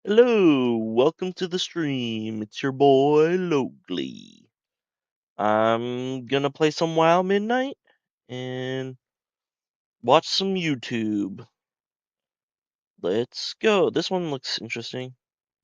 Hello, welcome to the stream. It's your boy Lowgly. I'm gonna play some WoW Midnight and watch some YouTube. Let's go. This one looks interesting.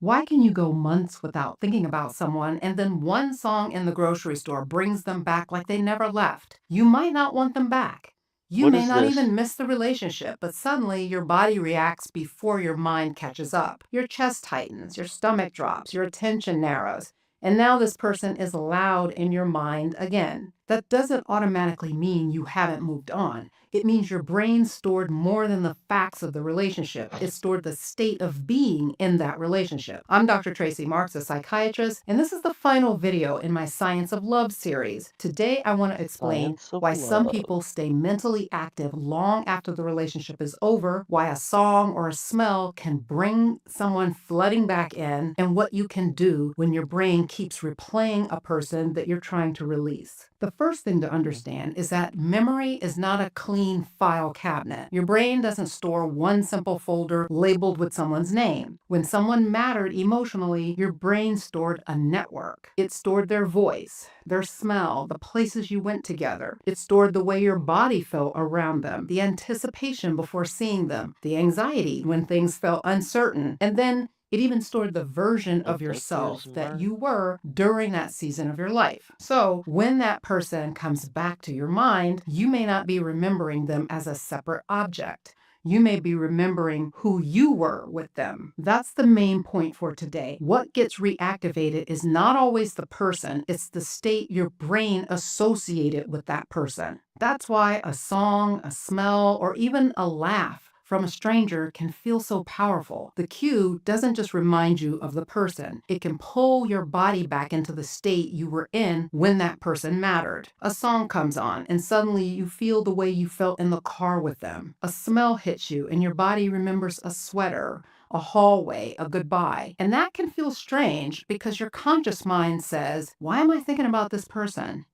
Why can you go months without thinking about someone and then one song in the grocery store brings them back like they never left? You might not want them back. You What may is not this? even miss the relationship, but suddenly your body reacts before your mind catches up. Your chest tightens, your stomach drops, your attention narrows, and now this person is loud in your mind again. That doesn't automatically mean you haven't moved on. It means your brain stored more than the facts of the relationship. It stored the state of being in that relationship. I'm Dr. Tracy Marks, a psychiatrist, and this is the final video in my Science of Love series. Today, I want to explain Science of why some Love. people stay mentally active long after the relationship is over, why a song or a smell can bring someone flooding back in, and what you can do when your brain keeps replaying a person that you're trying to release. The first thing to understand is that memory is not a clean file cabinet. Your brain doesn't store one simple folder labeled with someone's name. When someone mattered emotionally, your brain stored a network. It stored their voice, their smell, the places you went together. It stored the way your body felt around them, the anticipation before seeing them, the anxiety when things felt uncertain, and then it even stored the version of yourself that you were during that season of your life. So when that person comes back to your mind, you may not be remembering them as a separate object. You may be remembering who you were with them. That's the main point for today. What gets reactivated is not always the person, it's the state your brain associated with that person. That's why a song, a smell, or even a laugh from a stranger can feel so powerful. The cue doesn't just remind you of the person, it can pull your body back into the state you were in when that person mattered. A song comes on, and suddenly you feel the way you felt in the car with them. A smell hits you, and your body remembers a sweater, a hallway, a goodbye. And that can feel strange because your conscious mind says, why am I thinking about this person?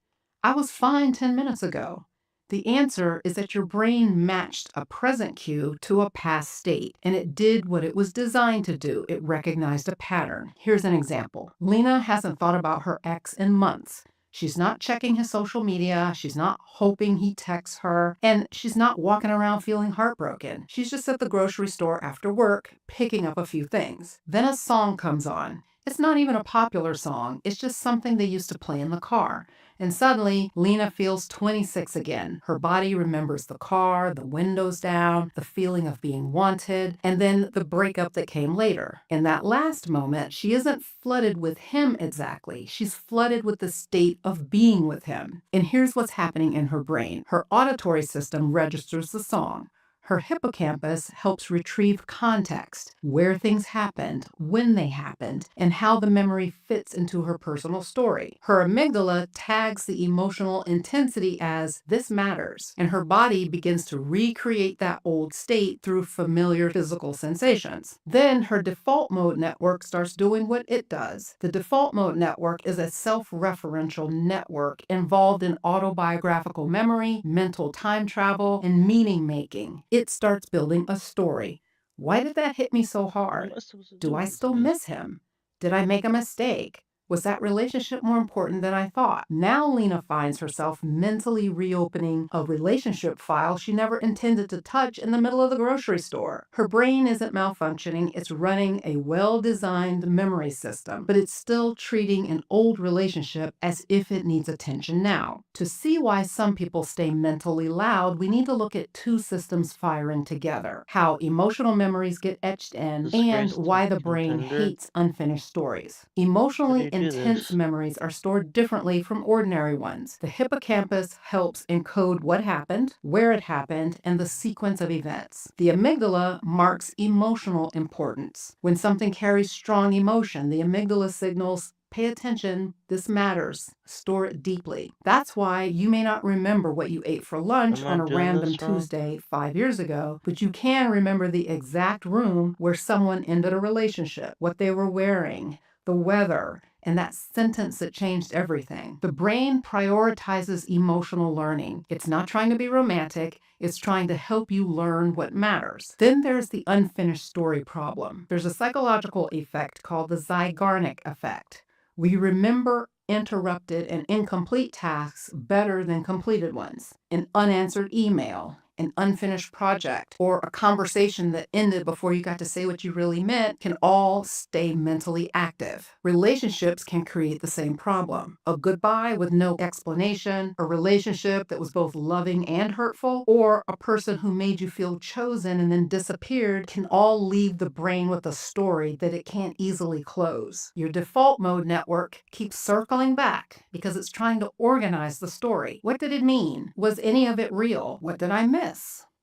I was fine 10 minutes ago. The answer is that your brain matched a present cue to a past state, and it did what it was designed to do. It recognized a pattern. Here's an example. Lena hasn't thought about her ex in months. She's not checking his social media. She's not hoping he texts her. And she's not walking around feeling heartbroken. She's just at the grocery store after work, picking up a few things. Then a song comes on. It's not even a popular song. It's just something they used to play in the car. And suddenly, Lena feels 26 again. Her body remembers the car, the windows down, the feeling of being wanted, and then the breakup that came later. In that last moment, she isn't flooded with him exactly. She's flooded with the state of being with him. And here's what's happening in her brain. Her auditory system registers the song. Her hippocampus helps retrieve context, where things happened, when they happened, and how the memory fits into her personal story. Her amygdala tags the emotional intensity as this matters, and her body begins to recreate that old state through familiar physical sensations. Then her default mode network starts doing what it does. The default mode network is a self-referential network involved in autobiographical memory, mental time travel, and meaning making. It starts building a story. Why did that hit me so What am hard? I supposed to Do do I with this still guy? miss him? Did I make a mistake? Was that relationship more important than I thought? Now Lena finds herself mentally reopening a relationship file she never intended to touch in the middle of the grocery store. Her brain isn't malfunctioning, it's running a well-designed memory system, but it's still treating an old relationship as if it needs attention now. To see why some people stay mentally loud, we need to look at two systems firing together: how emotional memories get etched in, and Disgraced why the brain contender. hates unfinished stories. How do Emotionally you do intense this? memories are stored differently from ordinary ones. The hippocampus helps encode what happened, where it happened, and the sequence of events. The amygdala marks emotional importance. When something carries strong emotion, the amygdala signals, pay attention, this matters, store it deeply. That's why you may not remember what you ate for lunch Am I on a doing random this wrong? Tuesday 5 years ago, but you can remember the exact room where someone ended a relationship, what they were wearing, the weather, and that sentence that changed everything. The brain prioritizes emotional learning. It's not trying to be romantic, it's trying to help you learn what matters. Then there's the unfinished story problem. There's a psychological effect called the Zygarnik effect. We remember interrupted and incomplete tasks better than completed ones. An unanswered email, an unfinished project, or a conversation that ended before you got to say what you really meant can all stay mentally active. Relationships can create the same problem. A goodbye with no explanation, a relationship that was both loving and hurtful, or a person who made you feel chosen and then disappeared can all leave the brain with a story that it can't easily close. Your default mode network keeps circling back because it's trying to organize the story. What did it mean? Was any of it real? What did I miss?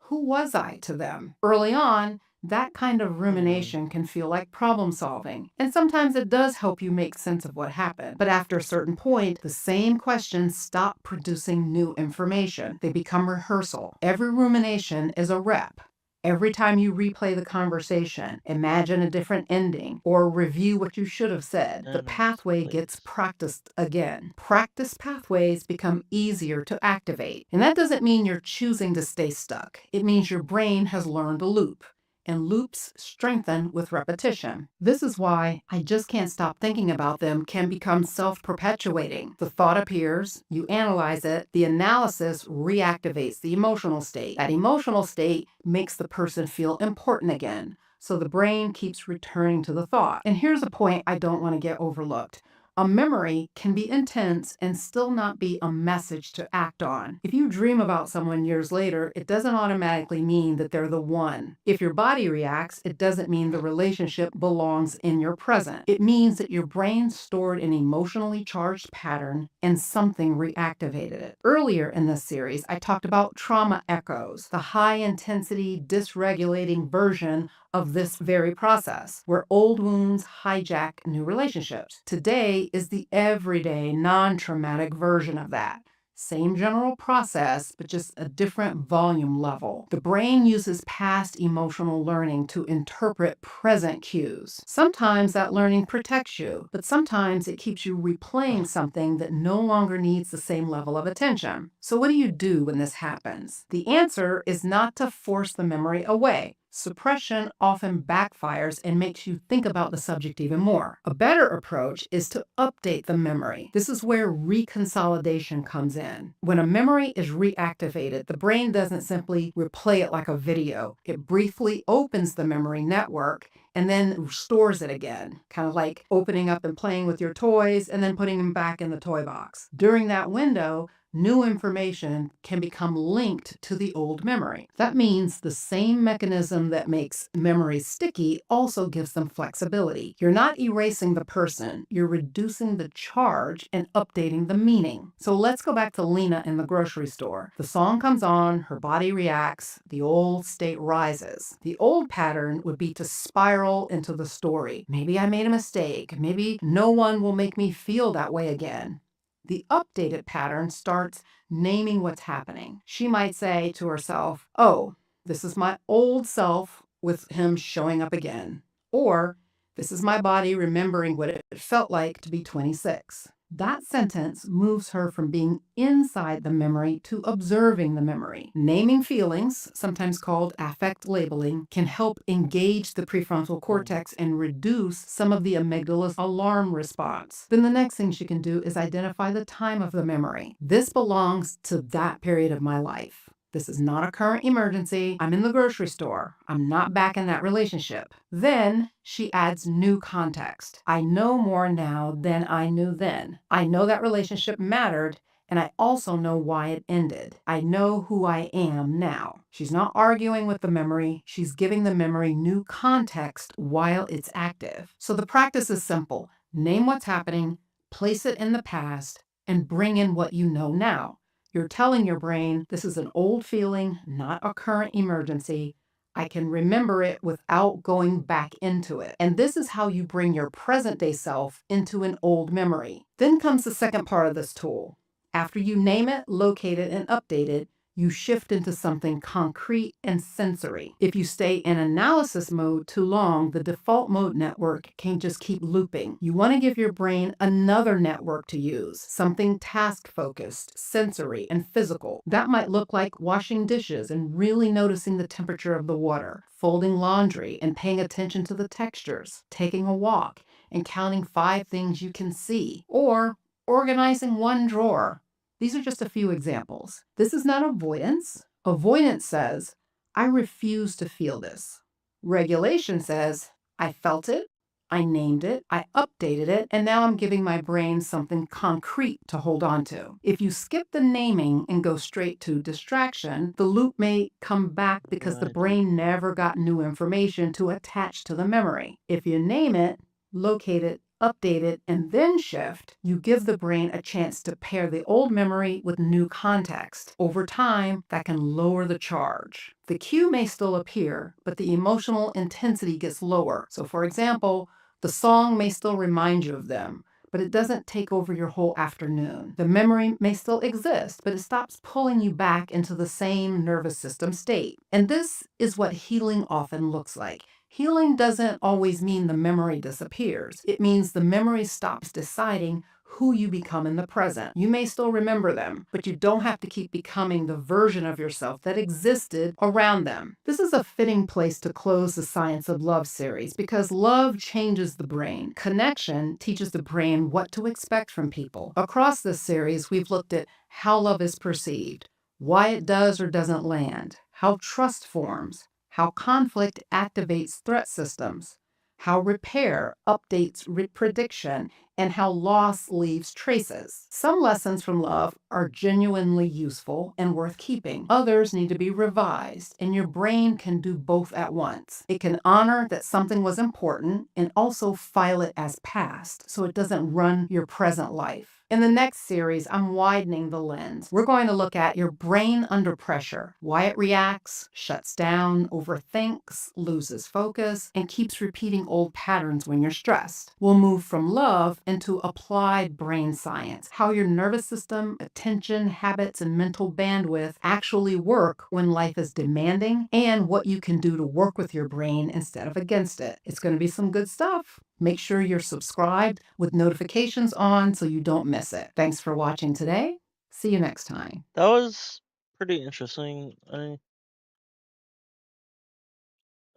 Who was I to them? Early on, that kind of rumination can feel like problem solving, and sometimes it does help you make sense of what happened. But after a certain point, the same questions stop producing new information. They become rehearsal. Every rumination is a rep. Every time you replay the conversation, imagine a different ending, or review what you should have said, the pathway gets practiced again. Practice pathways become easier to activate. And that doesn't mean you're choosing to stay stuck. It means your brain has learned a loop. And loops strengthen with repetition. This is why I just can't stop thinking about them can become self-perpetuating. The thought appears, you analyze it, the analysis reactivates the emotional state. That emotional state makes the person feel important again. So the brain keeps returning to the thought. And here's a point I don't want to get overlooked. A memory can be intense and still not be a message to act on. If you dream about someone years later, it doesn't automatically mean that they're the one. If your body reacts, it doesn't mean the relationship belongs in your present. It means that your brain stored an emotionally charged pattern and something reactivated it. Earlier in this series, I talked about trauma echoes, the high-intensity, dysregulating version of this very process, where old wounds hijack new relationships. Today is the everyday, non-traumatic version of that. Same general process, but just a different volume level. The brain uses past emotional learning to interpret present cues. Sometimes that learning protects you, but sometimes it keeps you replaying something that no longer needs the same level of attention. So what do you do when this happens? The answer is not to force the memory away. Suppression often backfires and makes you think about the subject even more. A better approach is to update the memory. This is where reconsolidation comes in. When a memory is reactivated, the brain doesn't simply replay it like a video. It briefly opens the memory network and then stores it again, kind of like opening up and playing with your toys and then putting them back in the toy box. During that window, new information can become linked to the old memory. That means the same mechanism that makes memories sticky also gives them flexibility. You're not erasing the person, you're reducing the charge and updating the meaning. So let's go back to Lena in the grocery store. The song comes on, her body reacts, the old state rises. The old pattern would be to spiral into the story. Maybe I made a mistake. Maybe no one will make me feel that way again. The updated pattern starts naming what's happening. She might say to herself, oh, this is my old self with him showing up again. Or, this is my body remembering what it felt like to be 26. That sentence moves her from being inside the memory to observing the memory. Naming feelings, sometimes called affect labeling, can help engage the prefrontal cortex and reduce some of the amygdala's alarm response. Then the next thing she can do is identify the time of the memory. This belongs to that period of my life. This is not a current emergency. I'm in the grocery store. I'm not back in that relationship. Then she adds new context. I know more now than I knew then. I know that relationship mattered, and I also know why it ended. I know who I am now. She's not arguing with the memory. She's giving the memory new context while it's active. So the practice is simple. Name what's happening, place it in the past, and bring in what you know now. You're telling your brain, this is an old feeling, not a current emergency. I can remember it without going back into it. And this is how you bring your present day self into an old memory. Then comes the second part of this tool. After you name it, locate it, and update it, you shift into something concrete and sensory. If you stay in analysis mode too long, the default mode network can just keep looping. You want to give your brain another network to use, something task-focused, sensory, and physical. That might look like washing dishes and really noticing the temperature of the water, folding laundry and paying attention to the textures, taking a walk and counting 5 things you can see, or organizing one drawer. These are just a few examples. This is not avoidance. Avoidance says, I refuse to feel this. Regulation says, I felt it, I named it, I updated it, and now I'm giving my brain something concrete to hold on to. If you skip the naming and go straight to distraction, the loop may come back because the brain never got new information to attach to the memory. If you name it, locate it, update it, and then shift, you give the brain a chance to pair the old memory with new context. Over time, that can lower the charge. The cue may still appear, but the emotional intensity gets lower. So for example, the song may still remind you of them, but it doesn't take over your whole afternoon. The memory may still exist, but it stops pulling you back into the same nervous system state. And this is what healing often looks like. Healing doesn't always mean the memory disappears. It means the memory stops deciding who you become in the present. You may still remember them, but you don't have to keep becoming the version of yourself that existed around them. This is a fitting place to close the Science of Love series because love changes the brain. Connection teaches the brain what to expect from people. Across this series, we've looked at how love is perceived, why it does or doesn't land, how trust forms, how conflict activates threat systems, how repair updates prediction, and how loss leaves traces. Some lessons from love are genuinely useful and worth keeping. Others need to be revised, and your brain can do both at once. It can honor that something was important and also file it as past so it doesn't run your present life. In the next series, I'm widening the lens. We're going to look at your brain under pressure, why it reacts, shuts down, overthinks, loses focus, and keeps repeating old patterns when you're stressed. We'll move from love into applied brain science, how your nervous system, attention, habits, and mental bandwidth actually work when life is demanding, and what you can do to work with your brain instead of against it. It's going to be some good stuff. Make sure you're subscribed with notifications on so you don't miss it. Thanks for watching today. See you next time. That was pretty interesting.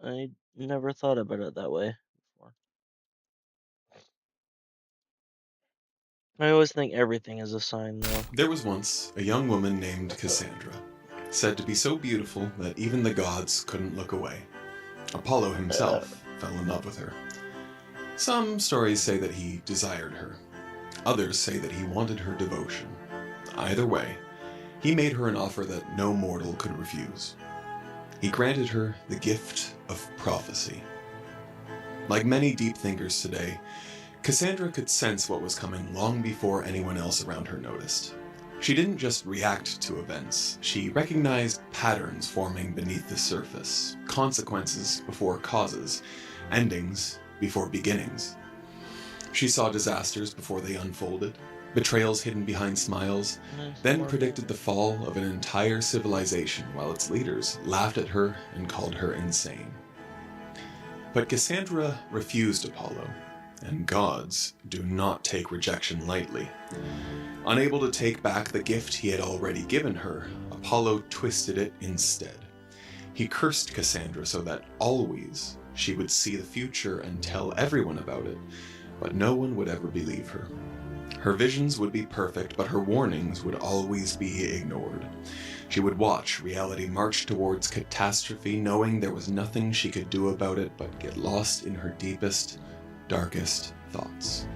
I never thought about it that way before. I always think everything is a sign, though. There was once a young woman named Cassandra, said to be so beautiful that even the gods couldn't look away. Apollo himself fell in love with her. Some stories say that he desired her. Others say that he wanted her devotion. Either way, he made her an offer that no mortal could refuse. He granted her the gift of prophecy. Like many deep thinkers today, Cassandra could sense what was coming long before anyone else around her noticed. She didn't just react to events, she recognized patterns forming beneath the surface, consequences before causes, endings before beginnings. She saw disasters before they unfolded, betrayals hidden behind smiles, then predicted the fall of an entire civilization while its leaders laughed at her and called her insane. But Cassandra refused Apollo, and gods do not take rejection lightly. Unable to take back the gift he had already given her, Apollo twisted it instead. He cursed Cassandra so that always she would see the future and tell everyone about it, but no one would ever believe her. Her visions would be perfect, but her warnings would always be ignored. She would watch reality march towards catastrophe, knowing there was nothing she could do about it but get lost in her deepest, darkest thoughts.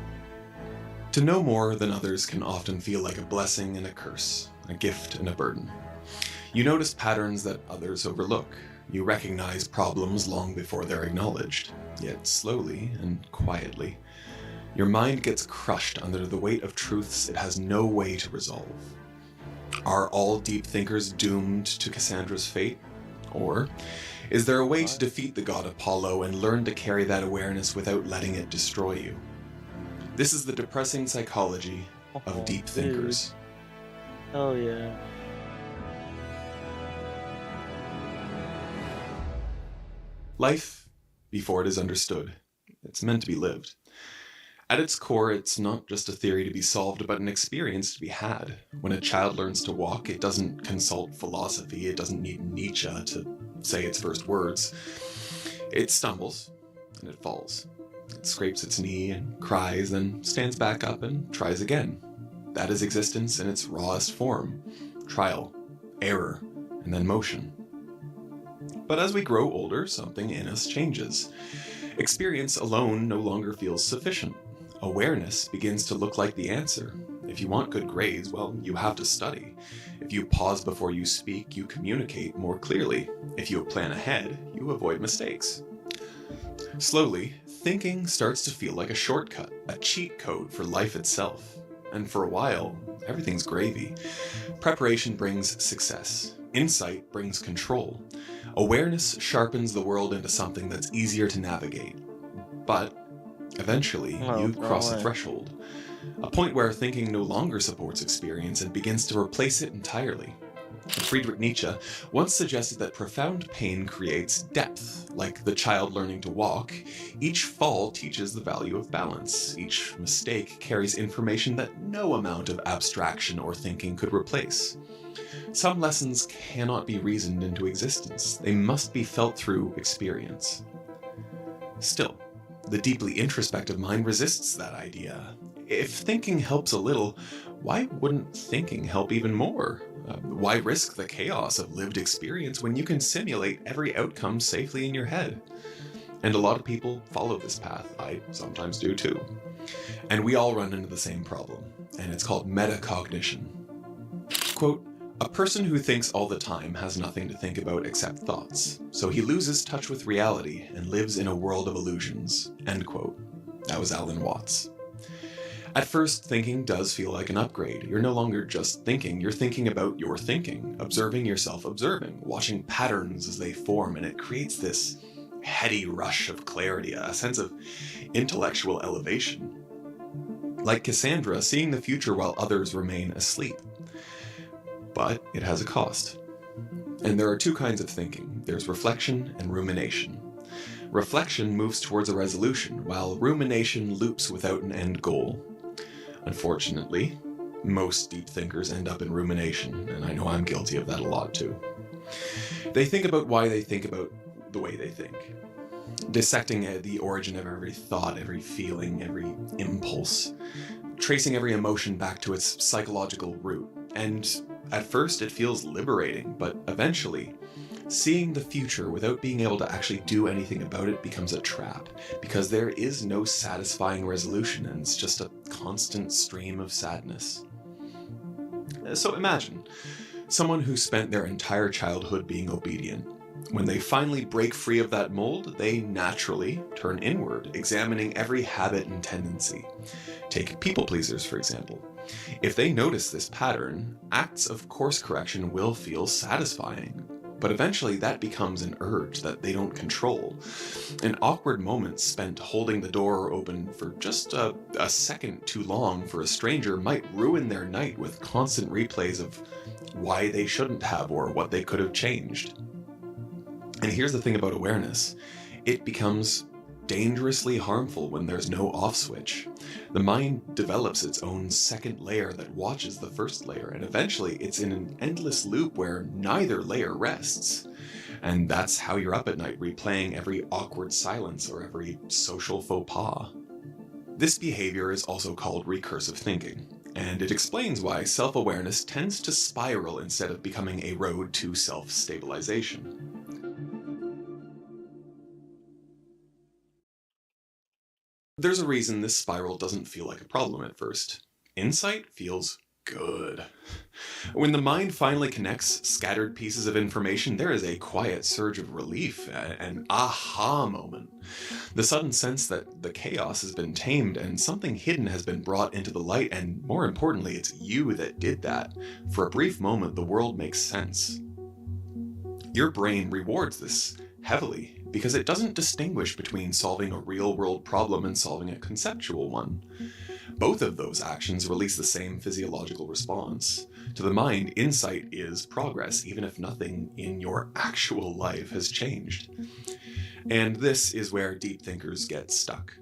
To know more than others can often feel like a blessing and a curse, a gift and a burden. You notice patterns that others overlook. You recognize problems long before they're acknowledged. Yet slowly and quietly, your mind gets crushed under the weight of truths it has no way to resolve. Are all deep thinkers doomed to Cassandra's fate? Or is there a way to defeat the god Apollo and learn to carry that awareness without letting it destroy you? This is the depressing psychology of deep thinkers. Oh yeah. Life, before it is understood, it's meant to be lived. At its core, it's not just a theory to be solved, but an experience to be had. When a child learns to walk, it doesn't consult philosophy, it doesn't need Nietzsche to say its first words. It stumbles, and it falls. It scrapes its knee and cries, then stands back up and tries again. That is existence in its rawest form. Trial, error, and then motion. But as we grow older, something in us changes. Experience alone no longer feels sufficient. Awareness begins to look like the answer. If you want good grades, well, you have to study. If you pause before you speak, you communicate more clearly. If you plan ahead, you avoid mistakes. Slowly, thinking starts to feel like a shortcut, a cheat code for life itself. And for a while, everything's gravy. Preparation brings success. Insight brings control. Awareness sharpens the world into something that's easier to navigate. But eventually, you cross a threshold. A point where thinking no longer supports experience and begins to replace it entirely. Friedrich Nietzsche once suggested that profound pain creates depth. Like the child learning to walk, each fall teaches the value of balance. Each mistake carries information that no amount of abstraction or thinking could replace. Some lessons cannot be reasoned into existence. They must be felt through experience. Still, the deeply introspective mind resists that idea. If thinking helps a little, why wouldn't thinking help even more? Why risk the chaos of lived experience when you can simulate every outcome safely in your head? And a lot of people follow this path. I sometimes do too. And we all run into the same problem, and it's called metacognition. Quote, "A person who thinks all the time has nothing to think about except thoughts, so he loses touch with reality and lives in a world of illusions." End quote. That was Alan Watts. At first, thinking does feel like an upgrade. You're no longer just thinking, you're thinking about your thinking, observing yourself observing, watching patterns as they form, and it creates this heady rush of clarity, a sense of intellectual elevation. Like Cassandra, seeing the future while others remain asleep. But it has a cost. And there are two kinds of thinking. There's reflection and rumination. Reflection moves towards a resolution, while rumination loops without an end goal. Unfortunately, most deep thinkers end up in rumination, and I know I'm guilty of that a lot too. They think about why they think about the way they think, dissecting the origin of every thought, every feeling, every impulse, tracing every emotion back to its psychological root. And at first it feels liberating, but eventually, seeing the future without being able to actually do anything about it becomes a trap, because there is no satisfying resolution and it's just a constant stream of sadness. So imagine someone who spent their entire childhood being obedient. When they finally break free of that mold, they naturally turn inward, examining every habit and tendency. Take people pleasers, for example. If they notice this pattern, acts of course correction will feel satisfying. But eventually that becomes an urge that they don't control. An awkward moment spent holding the door open for just a second too long for a stranger might ruin their night with constant replays of why they shouldn't have or what they could have changed. And here's the thing about awareness. It becomes dangerously harmful when there's no off switch. The mind develops its own second layer that watches the first layer, and eventually it's in an endless loop where neither layer rests. And that's how you're up at night, replaying every awkward silence or every social faux pas. This behavior is also called recursive thinking, and it explains why self-awareness tends to spiral instead of becoming a road to self-stabilization. There's a reason this spiral doesn't feel like a problem at first. Insight feels good. When the mind finally connects scattered pieces of information, there is a quiet surge of relief, an aha moment. The sudden sense that the chaos has been tamed and something hidden has been brought into the light, and more importantly, it's you that did that. For a brief moment, the world makes sense. Your brain rewards this heavily, because it doesn't distinguish between solving a real-world problem and solving a conceptual one. Both of those actions release the same physiological response. To the mind, insight is progress, even if nothing in your actual life has changed. And this is where deep thinkers get stuck.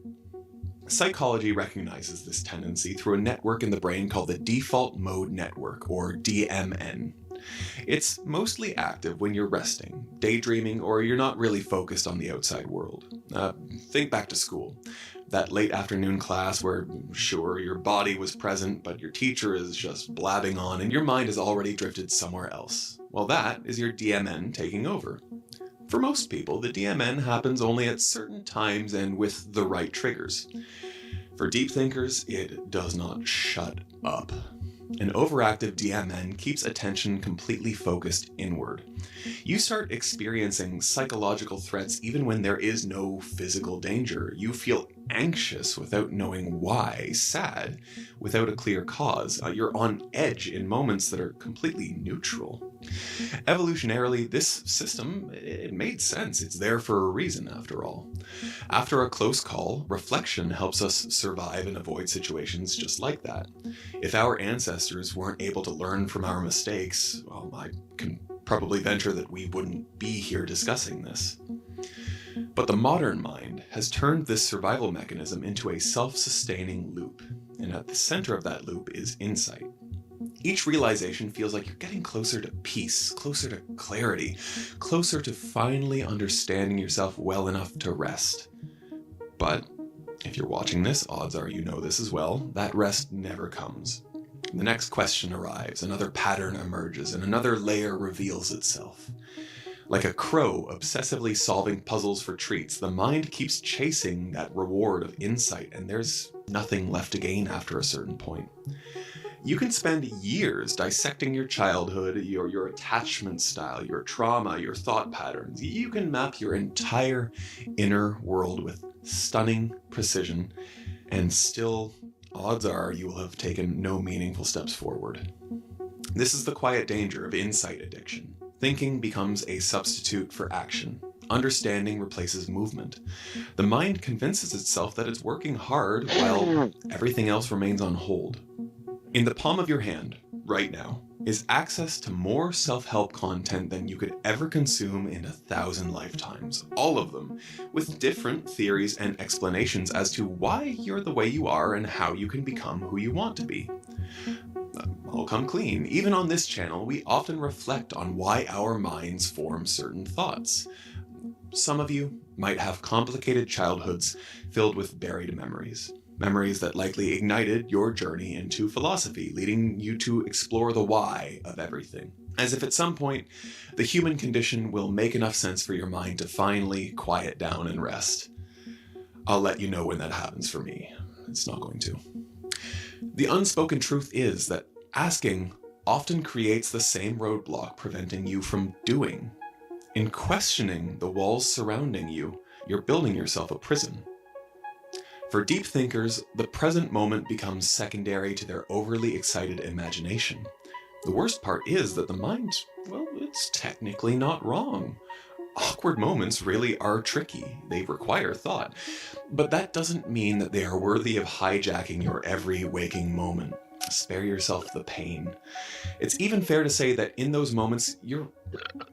Psychology recognizes this tendency through a network in the brain called the default mode network, or DMN. It's mostly active when you're resting, daydreaming, or you're not really focused on the outside world. Think back to school. That late afternoon class where, sure, your body was present, but your teacher is just blabbing on and your mind has already drifted somewhere else. Well, that is your DMN taking over. For most people, the DMN happens only at certain times and with the right triggers. For deep thinkers, it does not shut up. An overactive DMN keeps attention completely focused inward. You start experiencing psychological threats even when there is no physical danger. You feel anxious without knowing why, sad without a clear cause. You're on edge in moments that are completely neutral. Evolutionarily, this system, it made sense. It's there for a reason, after all. After a close call, reflection helps us survive and avoid situations just like that. If our ancestors weren't able to learn from our mistakes, well, I can probably venture that we wouldn't be here discussing this. But the modern mind has turned this survival mechanism into a self-sustaining loop, and at the center of that loop is insight. Each realization feels like you're getting closer to peace, closer to clarity, closer to finally understanding yourself well enough to rest. But if you're watching this, odds are you know this as well, that rest never comes. The next question arrives, another pattern emerges, and another layer reveals itself. Like a crow obsessively solving puzzles for treats, the mind keeps chasing that reward of insight, and there's nothing left to gain after a certain point. You can spend years dissecting your childhood, your attachment style, your trauma, your thought patterns. You can map your entire inner world with stunning precision, and still, odds are you will have taken no meaningful steps forward. This is the quiet danger of insight addiction. Thinking becomes a substitute for action. Understanding replaces movement. The mind convinces itself that it's working hard while everything else remains on hold. In the palm of your hand, right now, is access to more self-help content than you could ever consume in 1,000 lifetimes. All of them, with different theories and explanations as to why you're the way you are and how you can become who you want to be. I'll come clean. Even on this channel, we often reflect on why our minds form certain thoughts. Some of you might have complicated childhoods filled with buried memories. Memories that likely ignited your journey into philosophy, leading you to explore the why of everything. As if at some point, the human condition will make enough sense for your mind to finally quiet down and rest. I'll let you know when that happens for me. It's not going to. The unspoken truth is that asking often creates the same roadblock preventing you from doing. In questioning the walls surrounding you, you're building yourself a prison. For deep thinkers, the present moment becomes secondary to their overly excited imagination. The worst part is that the mind, well, it's technically not wrong. Awkward moments really are tricky. They require thought. But that doesn't mean that they are worthy of hijacking your every waking moment. Spare yourself the pain. It's even fair to say that in those moments, you're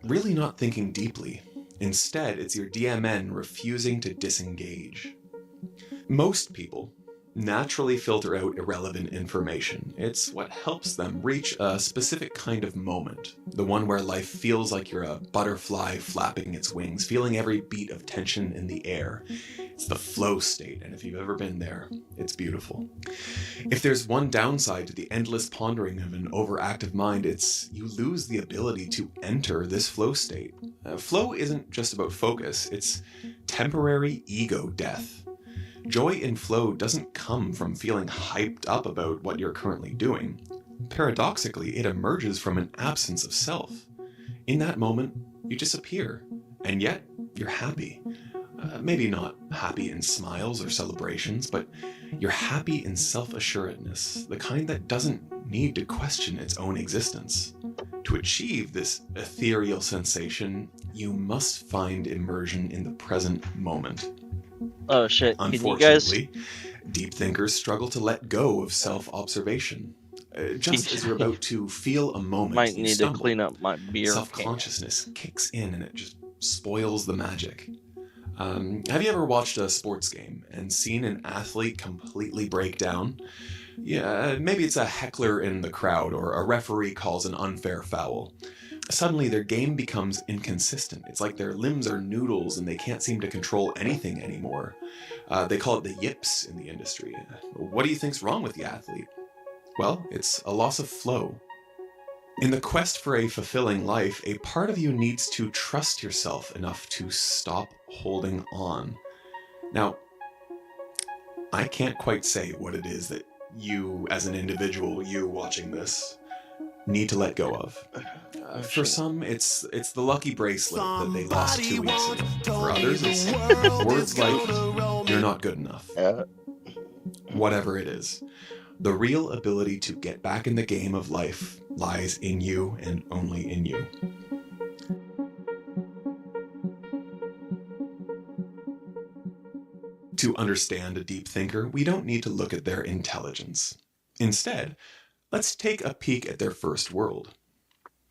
really not thinking deeply. Instead, it's your DMN refusing to disengage. Most people naturally filter out irrelevant information. It's what helps them reach a specific kind of moment, the one where life feels like you're a butterfly flapping its wings, feeling every beat of tension in the air. It's the flow state, and if you've ever been there, it's beautiful. If there's one downside to the endless pondering of an overactive mind, it's you lose the ability to enter this flow state. Flow isn't just about focus, it's temporary ego death. Joy in flow doesn't come from feeling hyped up about what you're currently doing. Paradoxically, it emerges from an absence of self. In that moment, you disappear, and yet you're happy. Maybe not happy in smiles or celebrations, but you're happy in self-assuredness, the kind that doesn't need to question its own existence. To achieve this ethereal sensation, you must find immersion in the present moment. Oh shit, can you guys... Unfortunately, deep thinkers struggle to let go of self-observation. Just as you're about to feel a moment, might you need stumble. to clean up my beer can. Self-consciousness kicks in and it just spoils the magic. Have you ever watched a sports game and seen an athlete completely break down? Yeah, maybe it's a heckler in the crowd or a referee calls an unfair foul. Suddenly their game becomes inconsistent. It's like their limbs are noodles and they can't seem to control anything anymore. They call it the yips in the industry. What do you think's wrong with the athlete? Well, it's a loss of flow. In the quest for a fulfilling life, a part of you needs to trust yourself enough to stop holding on. Now, I can't quite say what it is that you, as an individual, you watching this, need to let go of. For some, it's the lucky bracelet that they lost 2 weeks ago. For others, it's words like, "You're not good enough." Whatever it is, the real ability to get back in the game of life lies in you and only in you. To understand a deep thinker, we don't need to look at their intelligence. Instead, let's take a peek at their first world.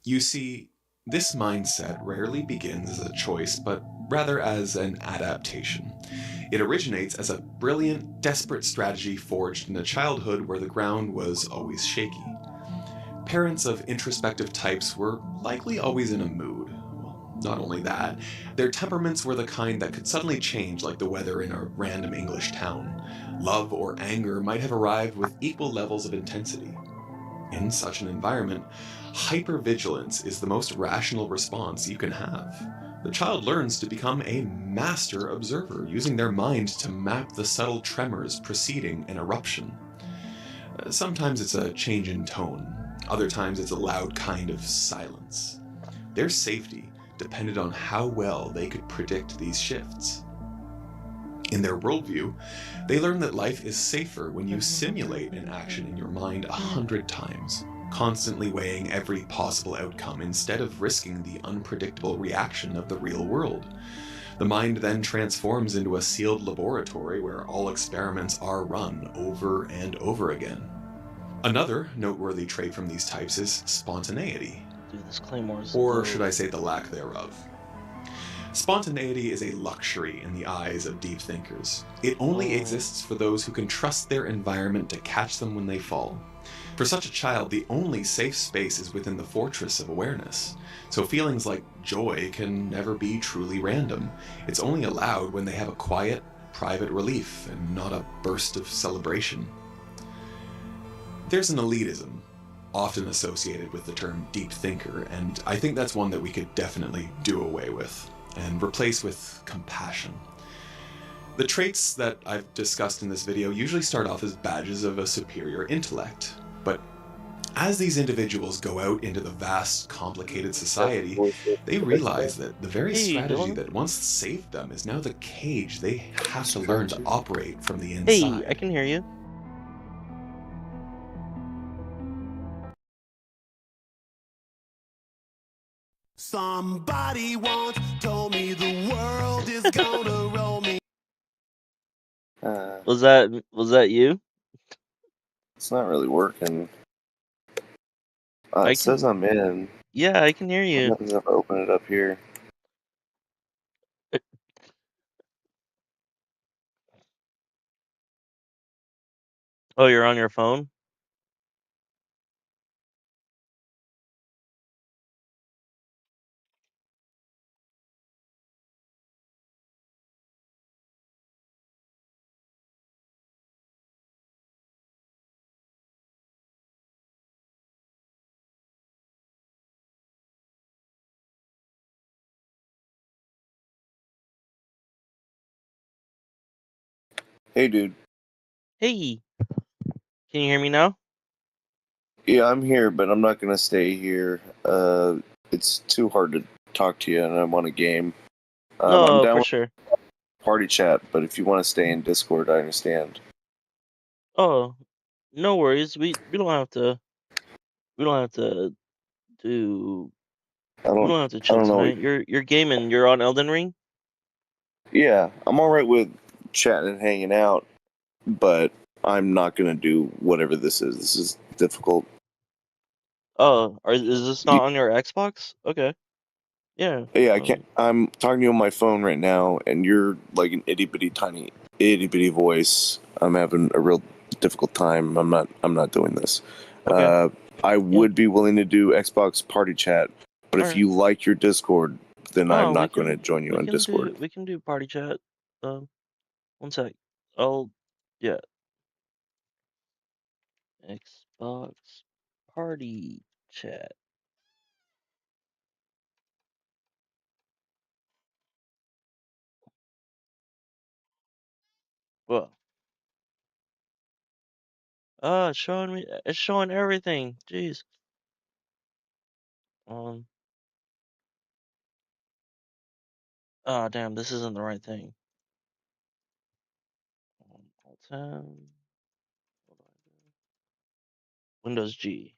You see, this mindset rarely begins as a choice, but rather as an adaptation. It originates as a brilliant, desperate strategy forged in a childhood where the ground was always shaky. Parents of introspective types were likely always in a mood. Well, not only that, their temperaments were the kind that could suddenly change like the weather in a random English town. Love or anger might have arrived with equal levels of intensity. In such an environment, hypervigilance is the most rational response you can have. The child learns to become a master observer, using their mind to map the subtle tremors preceding an eruption. Sometimes it's a change in tone, other times it's a loud kind of silence. Their safety depended on how well they could predict these shifts. In their worldview, they learn that life is safer when you simulate an action in your mind 100 times, constantly weighing every possible outcome instead of risking the unpredictable reaction of the real world. The mind then transforms into a sealed laboratory where all experiments are run over and over again. Another noteworthy trait from these types is spontaneity. Dude, this Claymore's Or should I say the lack thereof. Spontaneity is a luxury in the eyes of deep thinkers. It only exists for those who can trust their environment to catch them when they fall. For such a child, the only safe space is within the fortress of awareness. So feelings like joy can never be truly random. It's only allowed when they have a quiet, private relief and not a burst of celebration. There's an elitism often associated with the term deep thinker, and I think that's one that we could definitely do away with and replace with compassion. The traits that I've discussed in this video usually start off as badges of a superior intellect, but as these individuals go out into the vast, complicated society, they realize that the very strategy that once saved them is now the cage they have to learn to operate from the inside. Hey, I can hear you. Somebody once told me the world is gonna roll me. Was that you? It's not really working. It says I'm in. Yeah, I can hear you. Nothing's ever open it up here. Oh, you're on your phone? Hey, dude. Hey. Can you hear me now? Yeah, I'm here, but I'm not gonna stay here. It's too hard to talk to you, and I want a game. No, I'm down for with sure. party chat, but if you want to stay in Discord, I understand. Oh, no worries. We don't have to. We don't have to do. I We don't. don't have to I chill don't know. tonight. You're gaming. You're on Elden Ring. Yeah, I'm all right with chatting and hanging out, but I'm not gonna do whatever this is. This is difficult. Oh, is this You, not on your Xbox? Okay. Yeah. yeah, I can't. I'm talking to you on my phone right now, and you're like an itty bitty tiny itty bitty voice. I'm having a real difficult time. I'm not doing this. Okay. I Yeah. would be willing to do Xbox Party Chat, but All if right. you like your Discord, then I'm Oh, not going to join you on Discord. we can do party chat. One sec. I'll yeah. Xbox party chat. Well, it's showing everything. Jeez. Um. Oh damn, this isn't the right thing. Alt tab. What do I do? Windows G.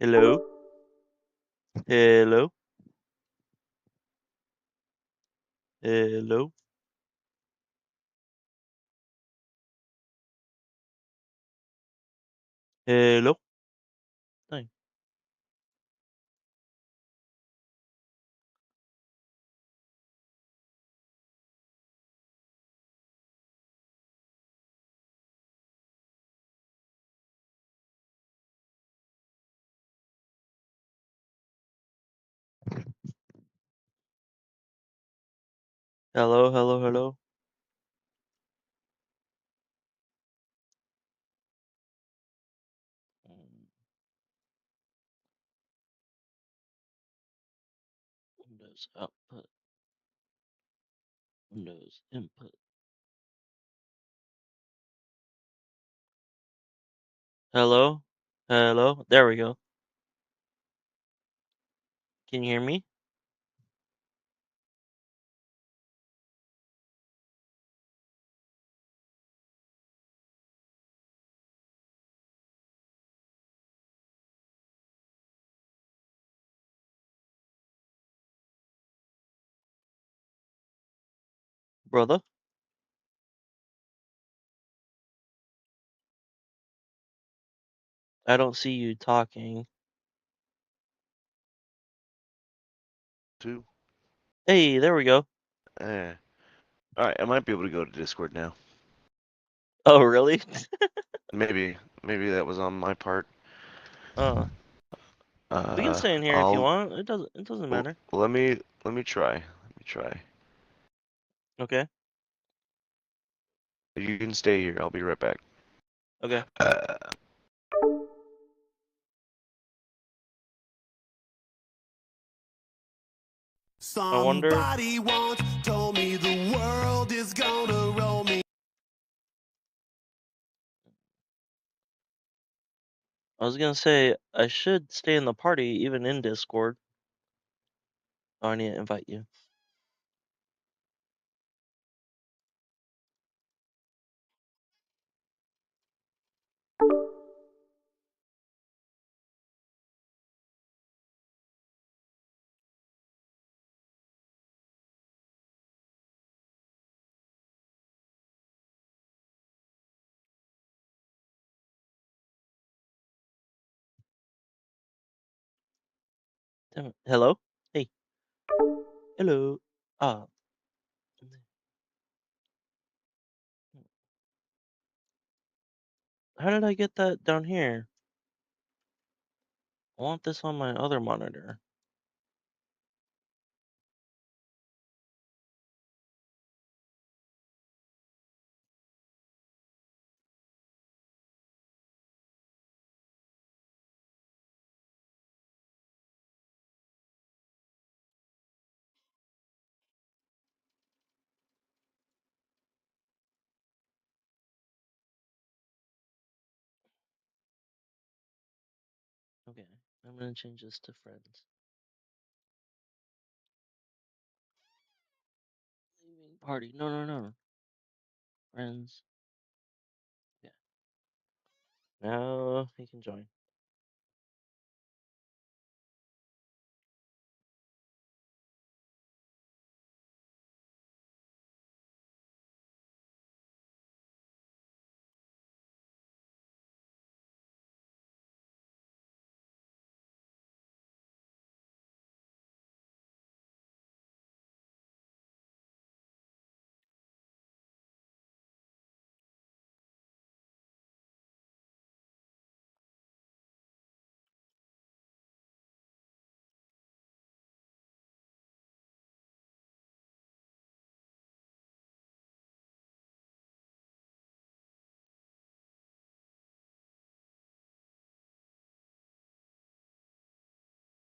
Hello. Hello. Hello. Hello. Hey. Hello. Hello. Hello. Um, Windows output. Windows input. Hello. Hello. There we go. Can you hear me, brother? I don't see you talking. Two. Hey, there we go. Eh. All right, I might be able to go to Discord now. Oh, really? Maybe that was on my part. uh, we can stay in here if you I'll want. It doesn't matter. let me try. Let me try. Okay. You can stay here. I'll be right back. Okay. Uh, I wonder. Somebody once told me the world is gonna roll me. I was gonna say I should stay in the party even in Discord. Oh, I need to invite you. Damn it. Hello. Hey. Hello. Ah. How did I get that down here? I want this on my other monitor. Okay. I'm gonna change this to friends. Leaving party. No, no, no. Friends. Yeah. Now he can join.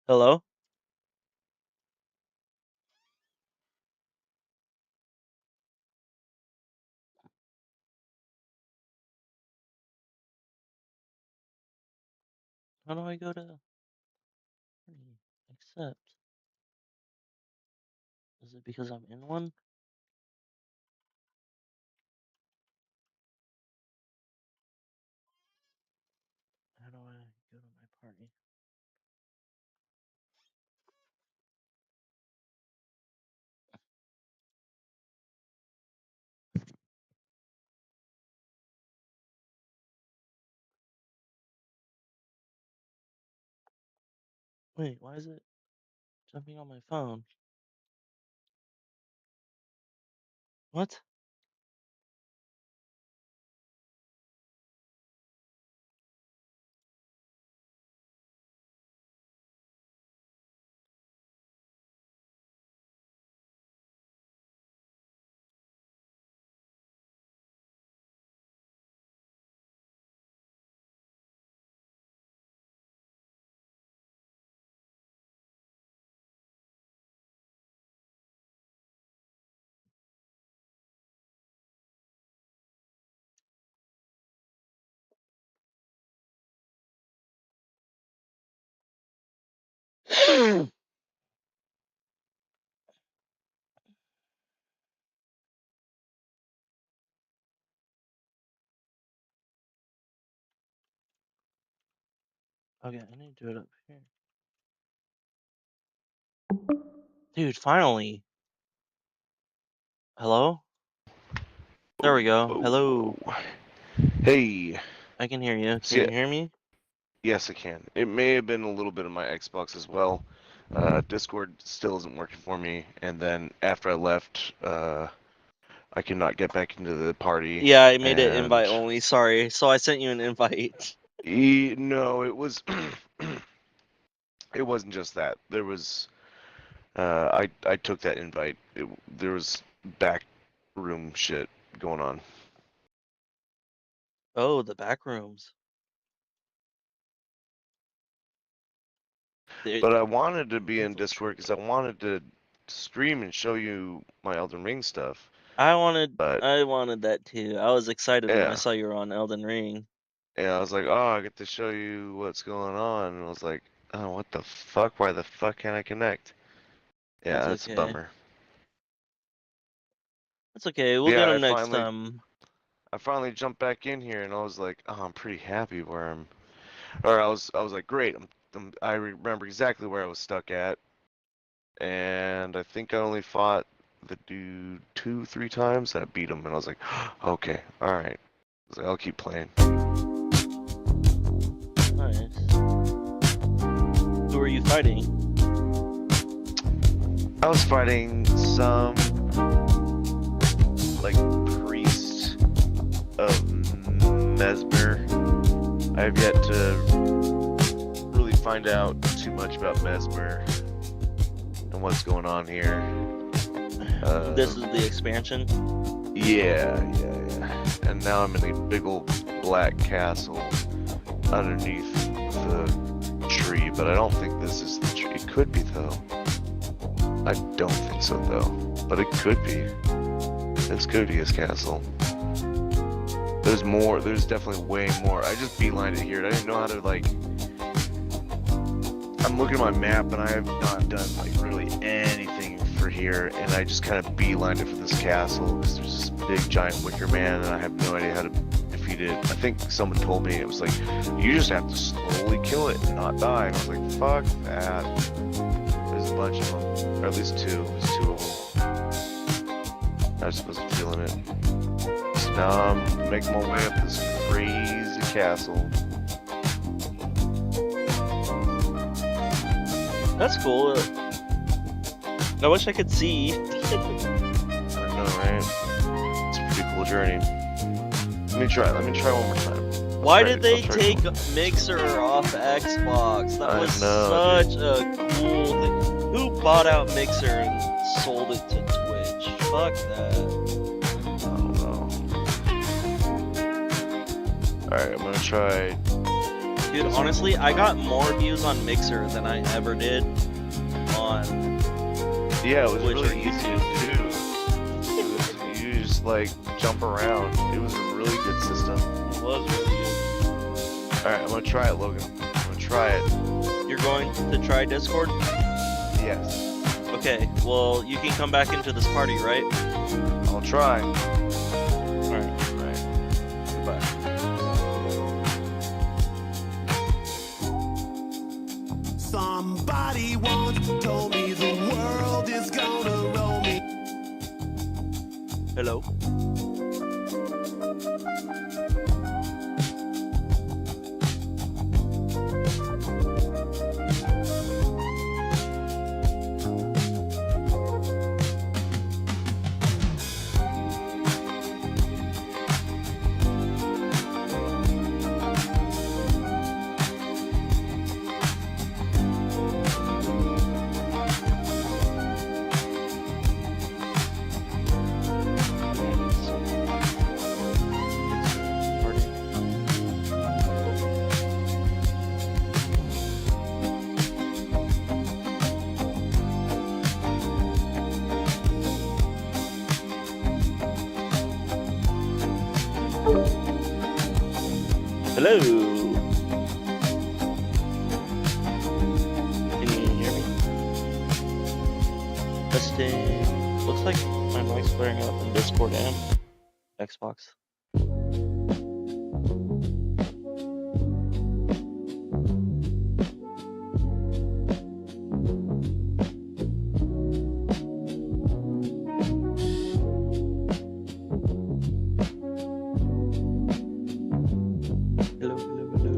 Hello? How do I go to accept? Is it because I'm in one? How do I go to my party? Wait, why is it jumping on my phone? What? Okay, I need to do it up here. Dude, finally. Hello? There we go. Whoa, Hello. whoa. Hey. I can hear you. Can Yeah, you hear me? yes, I can. It may have been a little bit of my Xbox as well. Discord still isn't working for me, and then after I left, I cannot get back into the party. Yeah, I made it And invite only. Sorry. So I sent you an invite. no, it was it wasn't just that. There was I took that invite. There was back room shit going on. Oh, the back rooms. But I wanted to be in Discord because I Infiltrated. wanted to stream and show you my Elden Ring stuff. I wanted But that too. I was excited when I yeah, saw you were on Elden Ring. yeah, I was like, oh, I get to show you what's going on. And I was like, oh, what the fuck? Why the fuck can't I connect? That's Yeah, that's a okay. bummer. That's okay. We'll get Yeah, them next time. I finally jumped back in here, and I was like, oh, I'm pretty happy where I'm. Or I was like, great. I remember exactly where I was stuck at, and I think I only fought the dude 2, 3 times. I beat him, and I was like, okay, all right. I was like, I'll keep playing. Nice. Who are you fighting? I was fighting some like priest of Mesmer. I have yet to really find out too much about Mesmer and what's going on here. This is the expansion. Yeah. And now I'm in a big old black castle underneath the tree, but I don't think this is the tree. It could be though. I don't think so though, but it could be. This could be his castle. There's more. There's definitely way more. I just beelined it here. I didn't know how to like. I I'm looking at my map and I have not done like really anything for here, and I just kind of beelined it for this castle because there's this big giant wicker man and I have no idea how to defeat it. I think someone told me it was like, you just have to slowly kill it and not die. And I was like, fuck that. There's a bunch of them, or at least two. There's two of them. I just wasn't feeling it. So now I'm making my way up this crazy castle. That's cool. I wish I could see. I know, right? It's a pretty cool journey. Let me try one more time. Why did they take Mixer off Xbox? That was such a cool thing. Who bought out Mixer and sold it to Twitch? Fuck that. I don't know. Alright, I'm gonna try. Dude, honestly, I got more views on Mixer than I ever did on Yeah, it was Twitch really or easy to do. You just like jump around. It was a really good system. It was really good. Alright, I'm gonna try it, Logan. I'm gonna try it. You're going to try Discord? Yes. Okay, well, you can come back into this party, right? I'll try. Alright. Alright. Goodbye. Somebody once told me the world is gonna roll me. Hello? Hello? Can you hear me? Testing. Looks like my mic's blaring up in Discord and Xbox. Hello, hello, hello.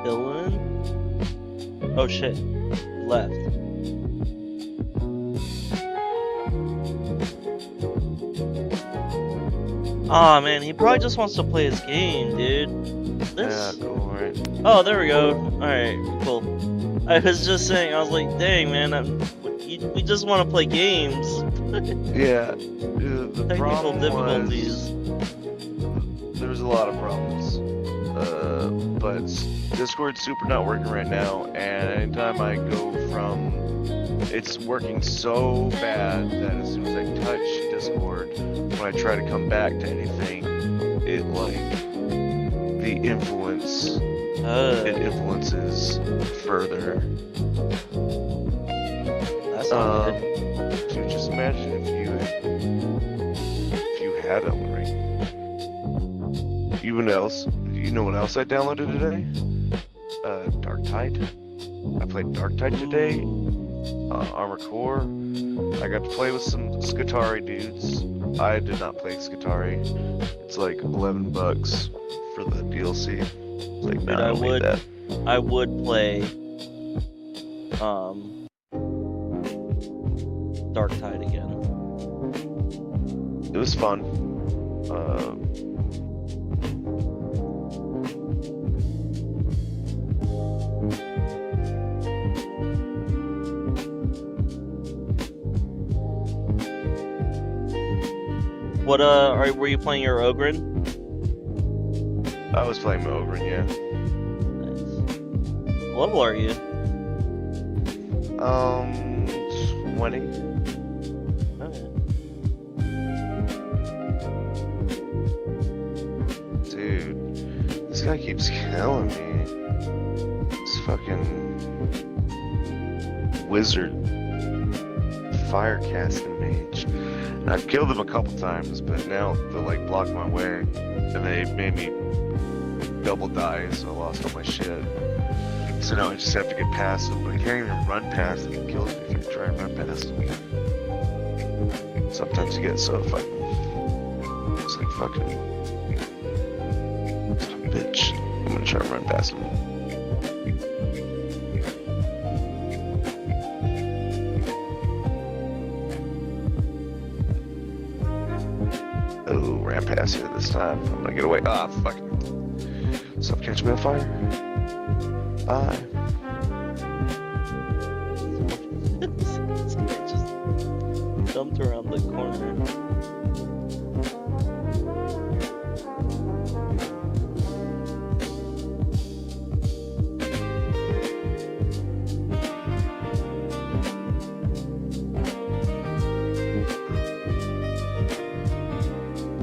Hiblin? Oh shit. Left. Aw man, he probably just wants to play his game, dude. This. Yeah, cool, right? Oh, there we go. Alright, cool. I was just saying, I was like, dang man, we just want to play games. Yeah. The Technical problem difficulties. was there was a lot of problems. But Discord's super not working right now, and anytime I go from, it's working so bad that as soon as I touch Discord, when I try to come back to anything, it the influence, it influences further. That's not good. So just imagine if you had Elden Ring. You know what else I downloaded today? Dark Tide. I played Dark Tide today. Armor Core. I got to play with some Skatari dudes. I did not play Skatari. It's like $11 for the DLC. It's like, nah, I don't need that. I would play Dark Tide again. It was fun. What were you playing your Ogren? I was playing Ogren, yeah. Nice. What level are you? 20. Okay. Dude, this guy keeps killing me. This fucking wizard fire casting mage. And I've killed them a couple times, but now they block my way, and they made me double die, so I lost all my shit. So now I just have to get past them, but I can't even run past them. He kills me if I try and run past them. Sometimes you get so fucking, it's like fucking, son of a bitch. I'm gonna try and run past him. Oh, ran past you this time. I'm gonna get away. Ah, fuck. Stop catching me on fire. Bye. This guy just jumped around the corner.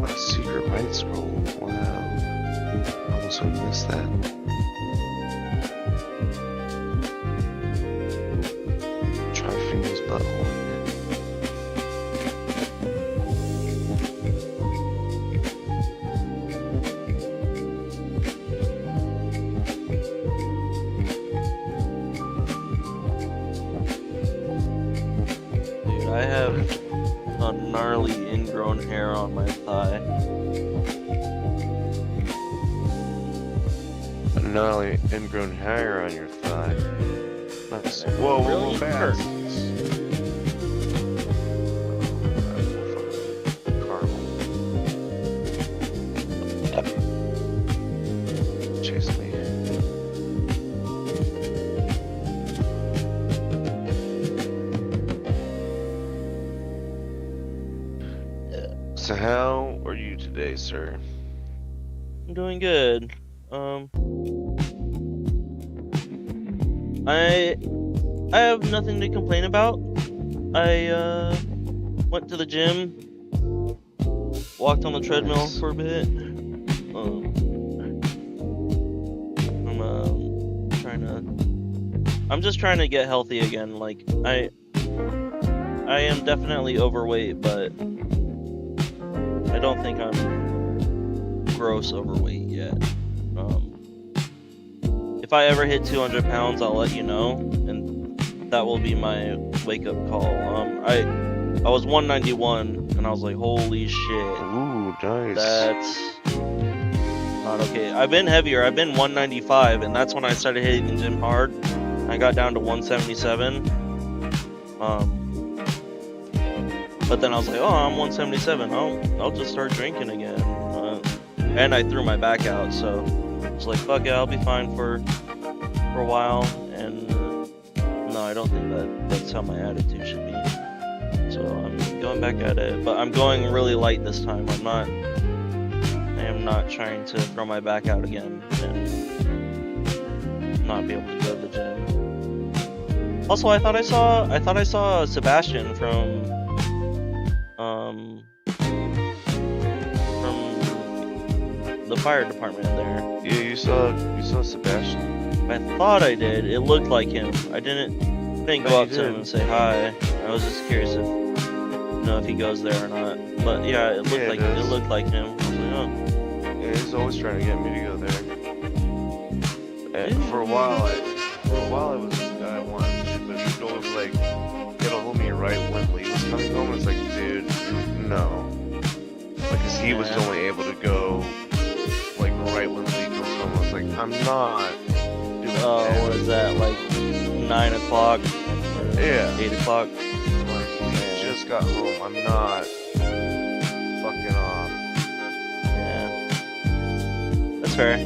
A secret right scroll. Wow. Almost would have missed that. Try Finger's butthole. Dude, I have a gnarly ingrown hair on my thigh. A gnarly ingrown hair on your thigh. Nice. Whoa, Really fast. hurt. Chase me. So how are you today, sir? I'm doing good. I have nothing to complain about. I went to the gym, walked on the treadmill Nice. for a bit. I'm just trying to get healthy again. Like I am definitely overweight, but I don't think I'm gross overweight yet. If I ever hit 200 pounds, I'll let you know, and that will be my wake-up call. I was 191, and I was like, holy shit, Ooh, nice. that's not okay. I've been heavier. I've been 195, and that's when I started hitting the gym hard. I got down to 177. But then I was like, oh, I'm 177. I'll just start drinking again. And I threw my back out, so it's like, fuck it, I'll be fine for a while. And no, I don't think that's how my attitude should be. So I'm going back at it, but I'm going really light this time. I am not trying to throw my back out again and not be able to go to the gym. Also, I thought I saw Sebastian from the fire department there. Yeah, you saw Sebastian. I thought I did. It looked like him. I didn't go you up to him did. and say hi. I was just curious if he goes there or not. But yeah, it looked like him. I was like, oh. Yeah, he's always trying to get me to go there. And for a while I was this guy I wanted to, but he'd always like get a hold of me right when Lee was coming home. It's like, dude, no. Because he was only able to go like right when Lee comes home. I was like, I'm not doing that. What is that, like 9 o'clock? Yeah. 8 o'clock? Like, Lee just got home. I'm not fucking off. Yeah. That's fair.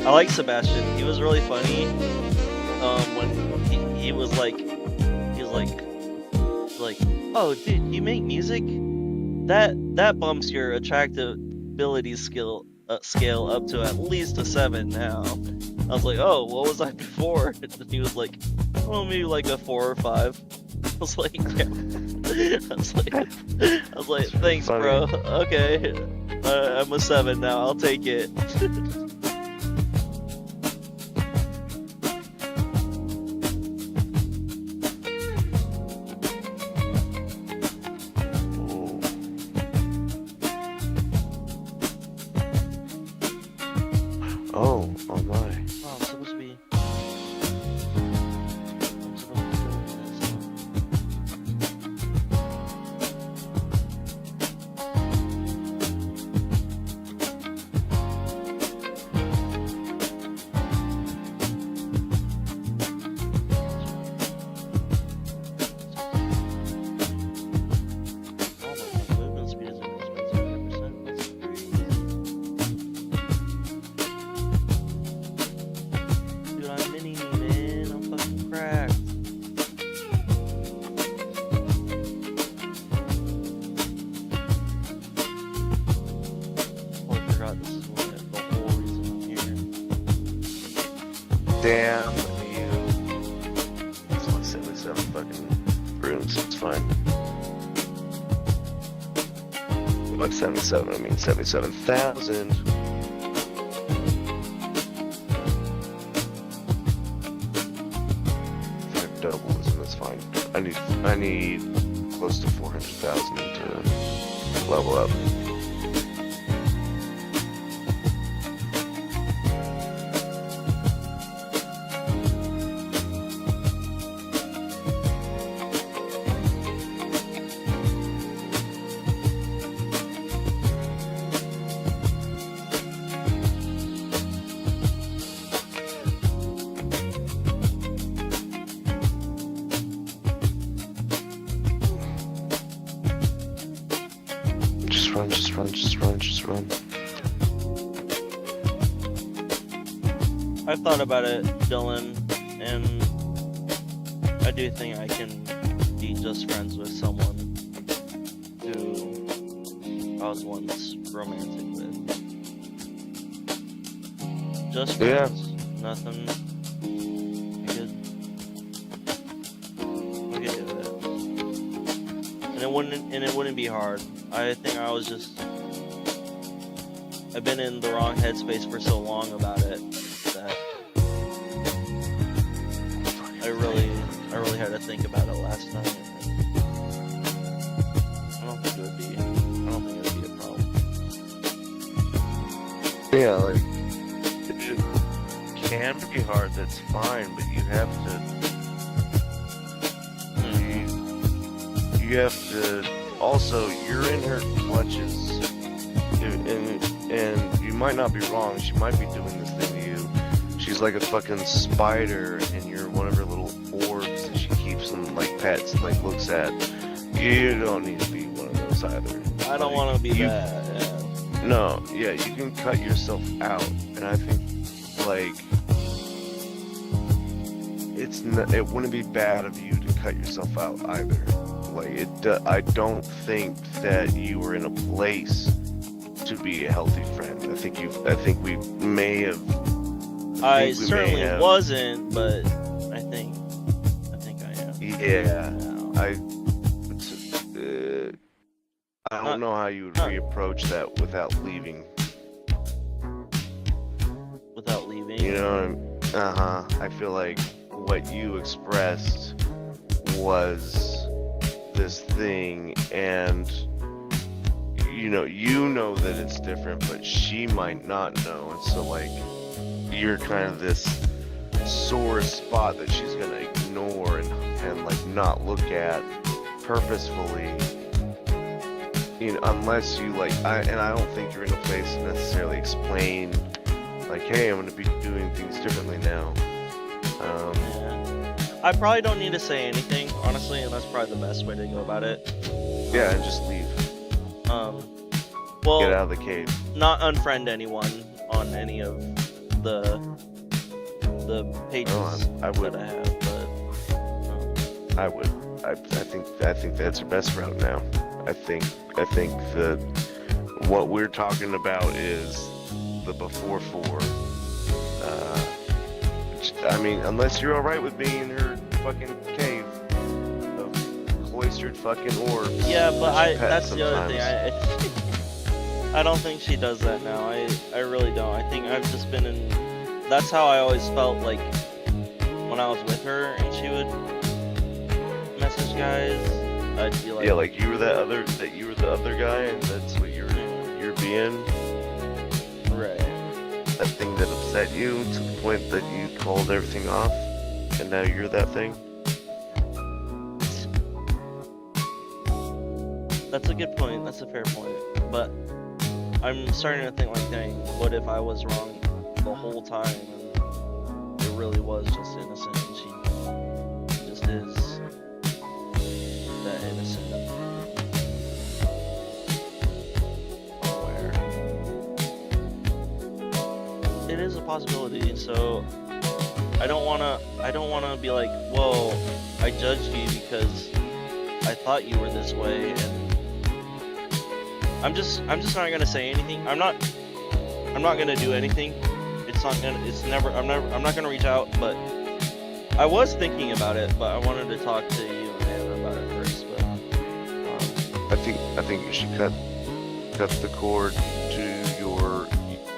I like Sebastian. He was really funny. When he was like, oh dude, you make music? That bumps your attractability scale up to at least a 7 now. I was like, oh, what was I before? And he was like, oh, maybe like a 4 or 5. I was like, yeah. I was like, thanks, funny. bro. Okay, I'm a 7 now. I'll take it. Oh my. Oh, I'm supposed to be. Movement speed is increased by 0%. That's crazy. Dude, I'm mini me, man. I'm fucking cracked. Oh, I forgot this is the whole reason I'm here. Damn you. It's only 77 fucking rooms, it's fine. Like 77, I mean 77,000. If I double this, and that's fine. I need close to 400,000 to level up. Just run. I've thought about it, Dylan, and I do think I can be just friends with someone who I was once romantic with. Just Yeah. friends. Nothing. We could do it. And it wouldn't be hard. I think I've been in the wrong headspace for so long about it that I really had to think about it last night. I don't think it would be a problem. Yeah, like it can be hard. That's fine, but you have to. You have to. Also, you're in her clutches, and you might not be wrong. She might be doing this thing to you. She's like a fucking spider, and you're one of her little orbs that she keeps and like pets, like looks at. You don't need to be one of those either. I don't want to be that. Yeah. No, yeah, you can cut yourself out, and I think like it wouldn't be bad of you to cut yourself out either. Like I don't think that you were in a place to be a healthy friend. I think we may have. I certainly wasn't, but I think I am. Yeah, Yeah. I don't know how you would reapproach that without leaving. Without leaving. You know, I feel like what you expressed was this thing, and you know that it's different, but she might not know, and so like you're kind of this sore spot that she's gonna ignore and like not look at purposefully. You know, unless you like, I don't think you're in a place to necessarily explain, like, hey, I'm gonna be doing things differently now. Yeah. I probably don't need to say anything, honestly, and that's probably the best way to go about it. Yeah, and just leave. Well, get out of the cave. Not unfriend anyone on any of the pages I would. that I have, but I would. I think that's our best route now. I think that what we're talking about is the before 4. I mean, unless you're alright with being in her fucking cave of cloistered fucking orbs. yeah, but that's sometimes. the other thing. I don't think she does that now. I really don't. I think I've just been in. That's how I always felt like when I was with her and she would message guys. I'd be like, yeah, like you were the other guy, and that's what you're being. Right. That thing that upset you to the point that you called everything off, and now you're that thing. That's a good point. That's a fair point. But I'm starting to think like, dang, what if I was wrong the whole time and it really was just innocent and she just is that innocent? Where it is a possibility, so I don't wanna be like, whoa, I judged you because I thought you were this way, and I'm just not gonna say anything. I'm not gonna do anything. I'm not gonna reach out, but I was thinking about it, but I wanted to talk to you and Anna about it first, but I think you should cut the cord to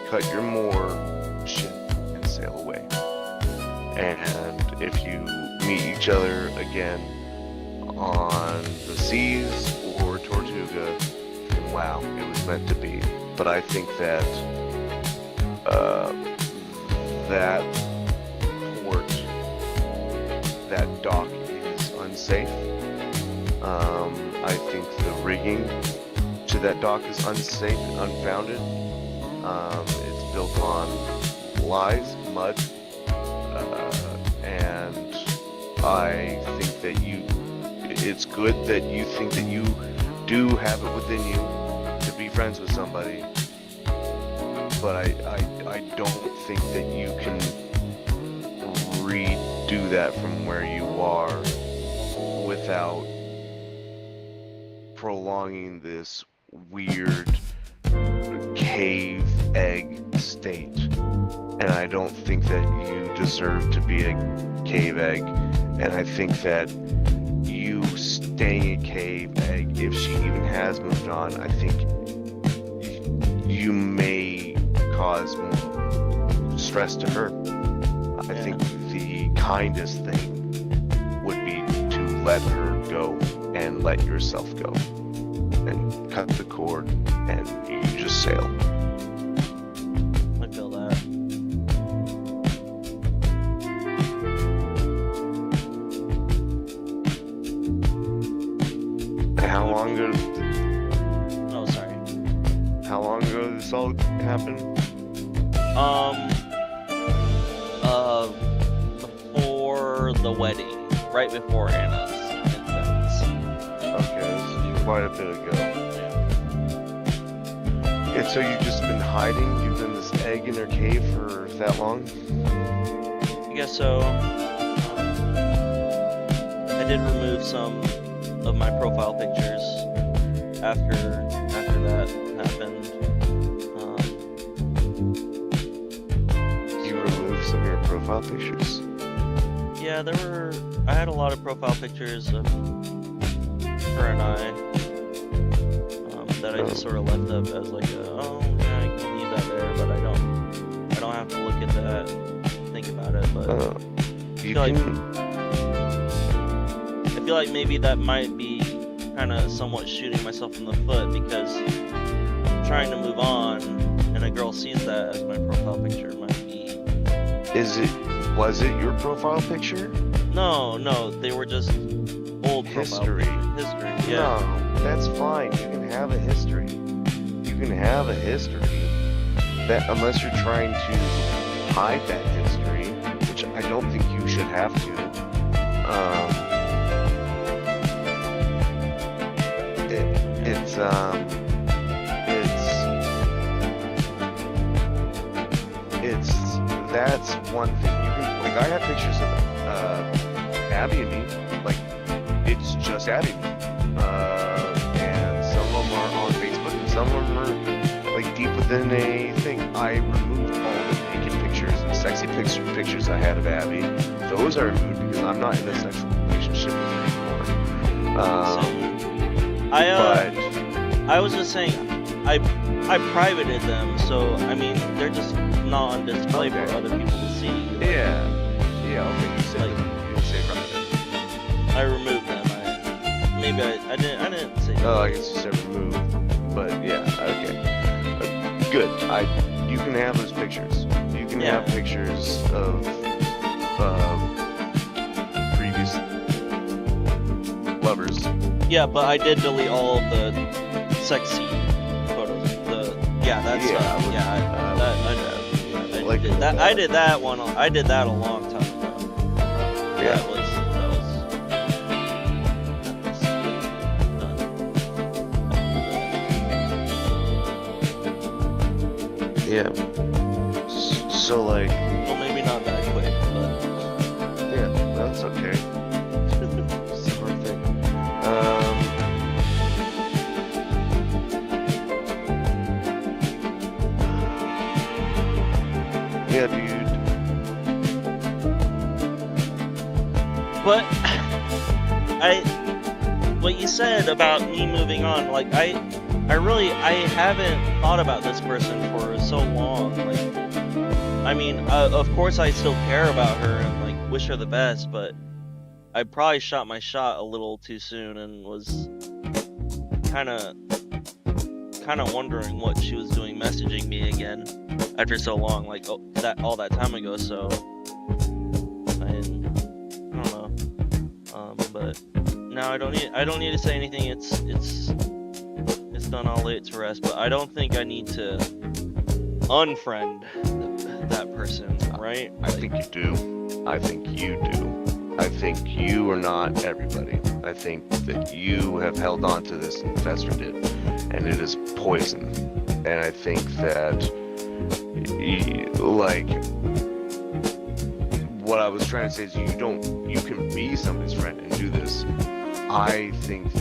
cut your more shit and sail away. And if you meet each other again on the seas or Tortuga, then wow, it was meant to be. But I think that that port, that dock is unsafe. I think the rigging to that dock is unsafe and unfounded. It's built on lies, mud, and I think that it's good that you think that you do have it within you to be friends with somebody, but I don't think that you can redo that from where you are without prolonging this weird cave egg state. And I don't think that you deserve to be a cave egg, and I think that you staying a cave egg, if she even has moved on, I think you may cause stress to her. I think the kindest thing would be to let her go and let yourself go and cut the cord and you just sail. I feel that. How long ago? Oh, sorry. How long ago did this all happen? Before the wedding, right before Anna's infants. Okay, this is quite a bit ago. And so you've just been hiding? You've been this egg in her cave for that long? I guess so. did remove some of my profile pictures after that happened. You removed some of your profile pictures? Yeah, I had a lot of profile pictures of her and I that I just sort of left up as like, oh yeah, I can leave that there, but I don't have to look at that and think about it. But I feel like maybe that might be kind of somewhat shooting myself in the foot, because trying to move on and a girl sees that as my profile picture might be. Was it your profile picture? No, they were just old History. History, yeah. No, that's fine. You can have a history. You can have a history. That, unless you're trying to hide that history, which I don't think you should have to. That's one thing. You can, like, I have pictures of Abby and me. Like, it's just Abby and me. And some of them are on Facebook, and some of them are like deep within a thing. I removed all the naked pictures and sexy pictures I had of Abby. Those are removed because I'm not in a sexual relationship with her anymore. I was just saying, I privated them, so I mean they're just not on display for other people to see. Yeah. Okay. You say private. I removed them. I didn't say. Oh, I guess you said remove, but yeah. Okay. Good. You can have those pictures. You can have pictures of previous lovers. Yeah, but I did delete all of the sexy photos. I did that one. I did that a long time ago. Yeah. That was done. Yeah. So like. Well, maybe not that quick, but. Yeah, that's okay. Sort of thing. Yeah, dude. But what you said about me moving on, like I haven't thought about this person for so long. Like, I mean, of course I still care about her and like wish her the best, but I probably shot my shot a little too soon and was kind of wondering what she was doing messaging me again after so long, like all that time ago. So I don't know. But now I don't need to say anything. It's done. I'll lay it to rest. But I don't think I need to unfriend that person, right? I think you do. I think you are not everybody. I think that you have held on to this and festered it, and it is poison. And I think that, like, what I was trying to say is you can be somebody's friend and do this. I think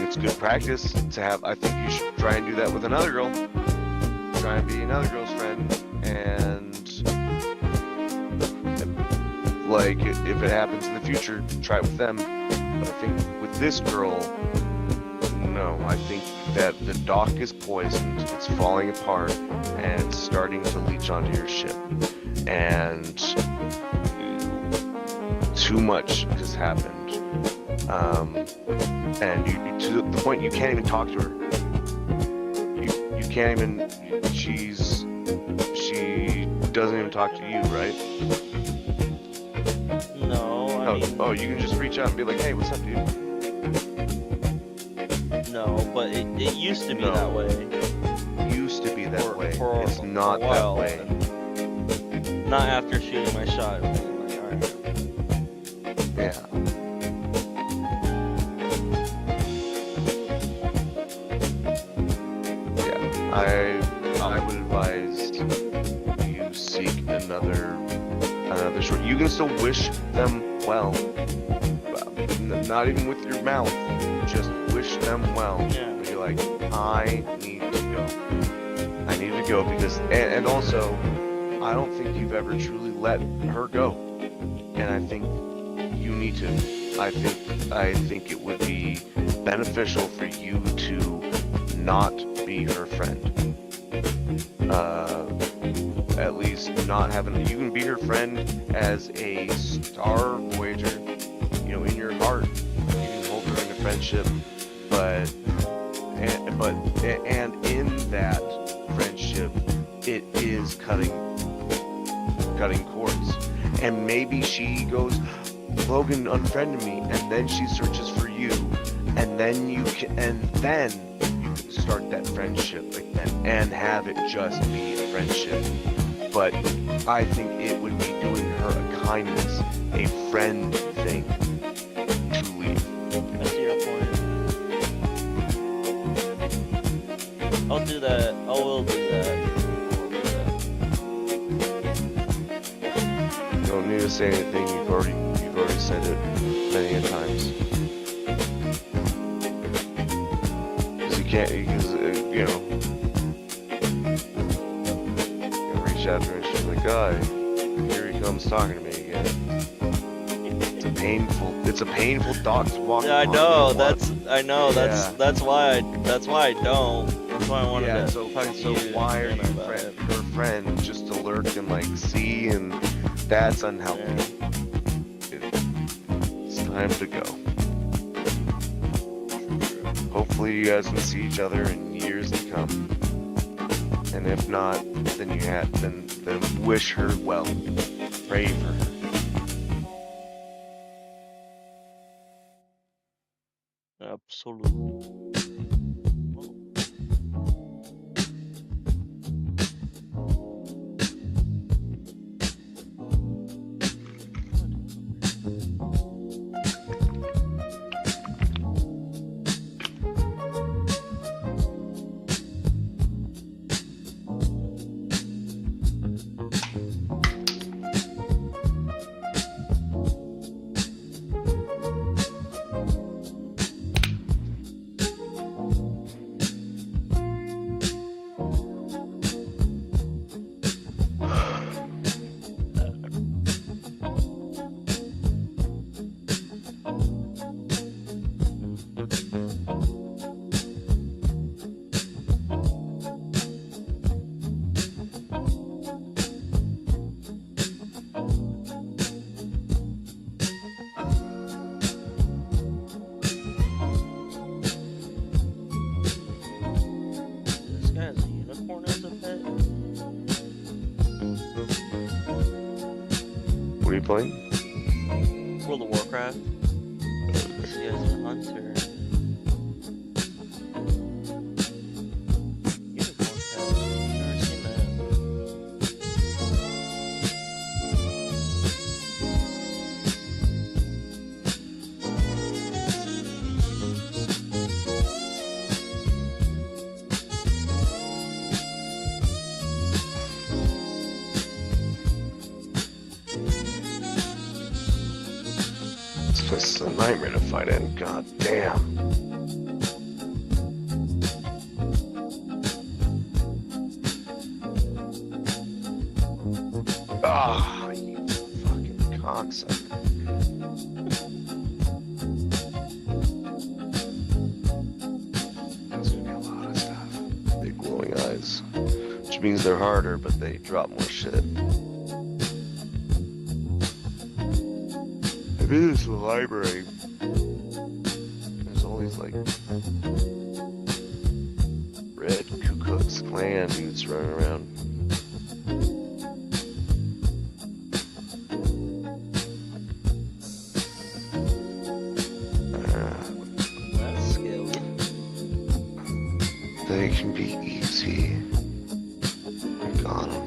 it's good practice to have. I think you should try and do that with another girl. Try and be another girl's friend, and like if it happens in the future, try it with them. But I think with this girl, no. I think that the dock is poisoned. It's falling apart and it's starting to leach onto your ship, and too much has happened. And you to the point you can't even talk to her. You can't even. She doesn't even talk to you, right? No. Oh, you can just reach out and be like, hey, what's up, dude? No, but it used to be that way. Used to be that way. It's For not a while, that way. Not after shooting my shot. Like, all right. Yeah. I would advise you seek another can still wish them well. Not even with your mouth, just wish them well. Yeah. Be like, I need to go. I need to go because, and also, I don't think you've ever truly let her go, and I think you need to. I think it would be beneficial for you to not be her friend. At least not having. You can be her friend as a Star Voyager, you know, in your heart. You can hold her in a friendship, but in that friendship, it is cutting cords. And maybe she goes, Logan unfriended me, and then she searches for you, and then you can start that friendship again and have it just be a friendship. But I think it would be doing her a kindness, a friend thing, to leave. I see your point. I'll do that. I will do that. You don't need to say anything. You've already said it many a times. Because you can't. Because you know. You reach out to her and she's like, "God, here he comes talking to me again." It's a painful thought to walk. Yeah, I know. That's why I don't. That's why I wanted to so why are you her friend just to lurk and like see, and that's unhealthy. Yeah. It's time to go. Hopefully you guys can see each other in years to come. And if not, then then wish her well. Pray for her. Absolutely. What are you playing? World of Warcraft. This guy's a hunter. Unicorn pet. I've never seen that. This place is a nightmare to fight in. God damn. Ah, you fucking cocksucker. There's gonna be a lot of stuff. Big glowing eyes. Which means they're harder, but they drop more shit. Maybe this is the library. There's all these like red Ku Klux Klan dudes running around. That's scary. They can be easy. I got 'em.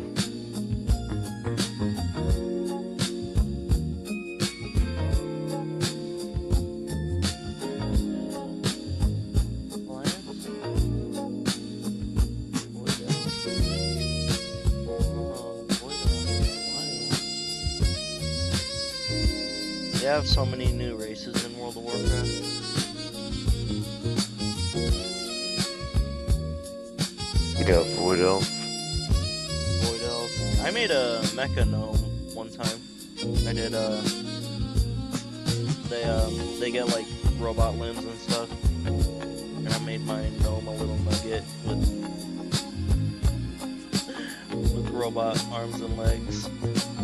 They have so many new races in World of Warcraft. Yeah, Void Elf. Void Elf. I made a mecha gnome one time. I did they get like robot limbs and stuff. And I made my gnome a little nugget with robot arms and legs. I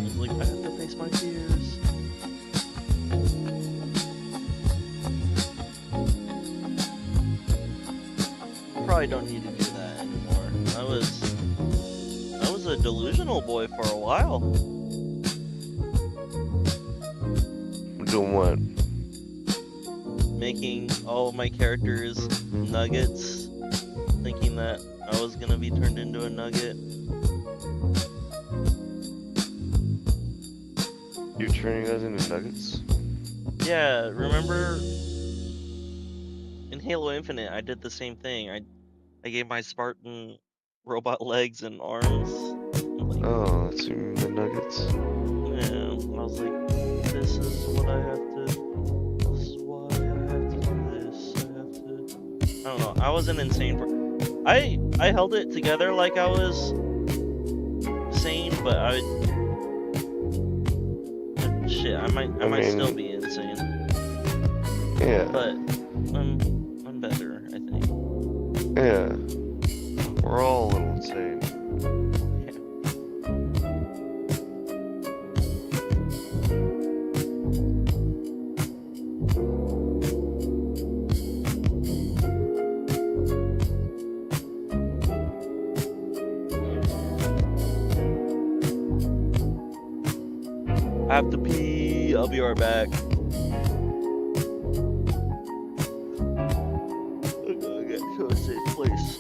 was like, I have to face my fears. Probably don't need to do that anymore. I was a delusional boy for a while. Doing what? Making all of my characters nuggets, thinking that I was gonna be turned into a nugget. You're turning us into nuggets? Yeah, remember in Halo Infinite I did the same thing. I gave my Spartan robot legs and arms. Like, Oh, that's you mean the nuggets? yeah, and I was like, this is what I have to. This is why I have to do this. I have to. I don't know. I was an insane. I held it together like I was sane, but shit, I might still be insane. Yeah. But I'm better, I think. Yeah. We're all a little insane. I have to pee. I'll be right back. I gotta get to a safe place.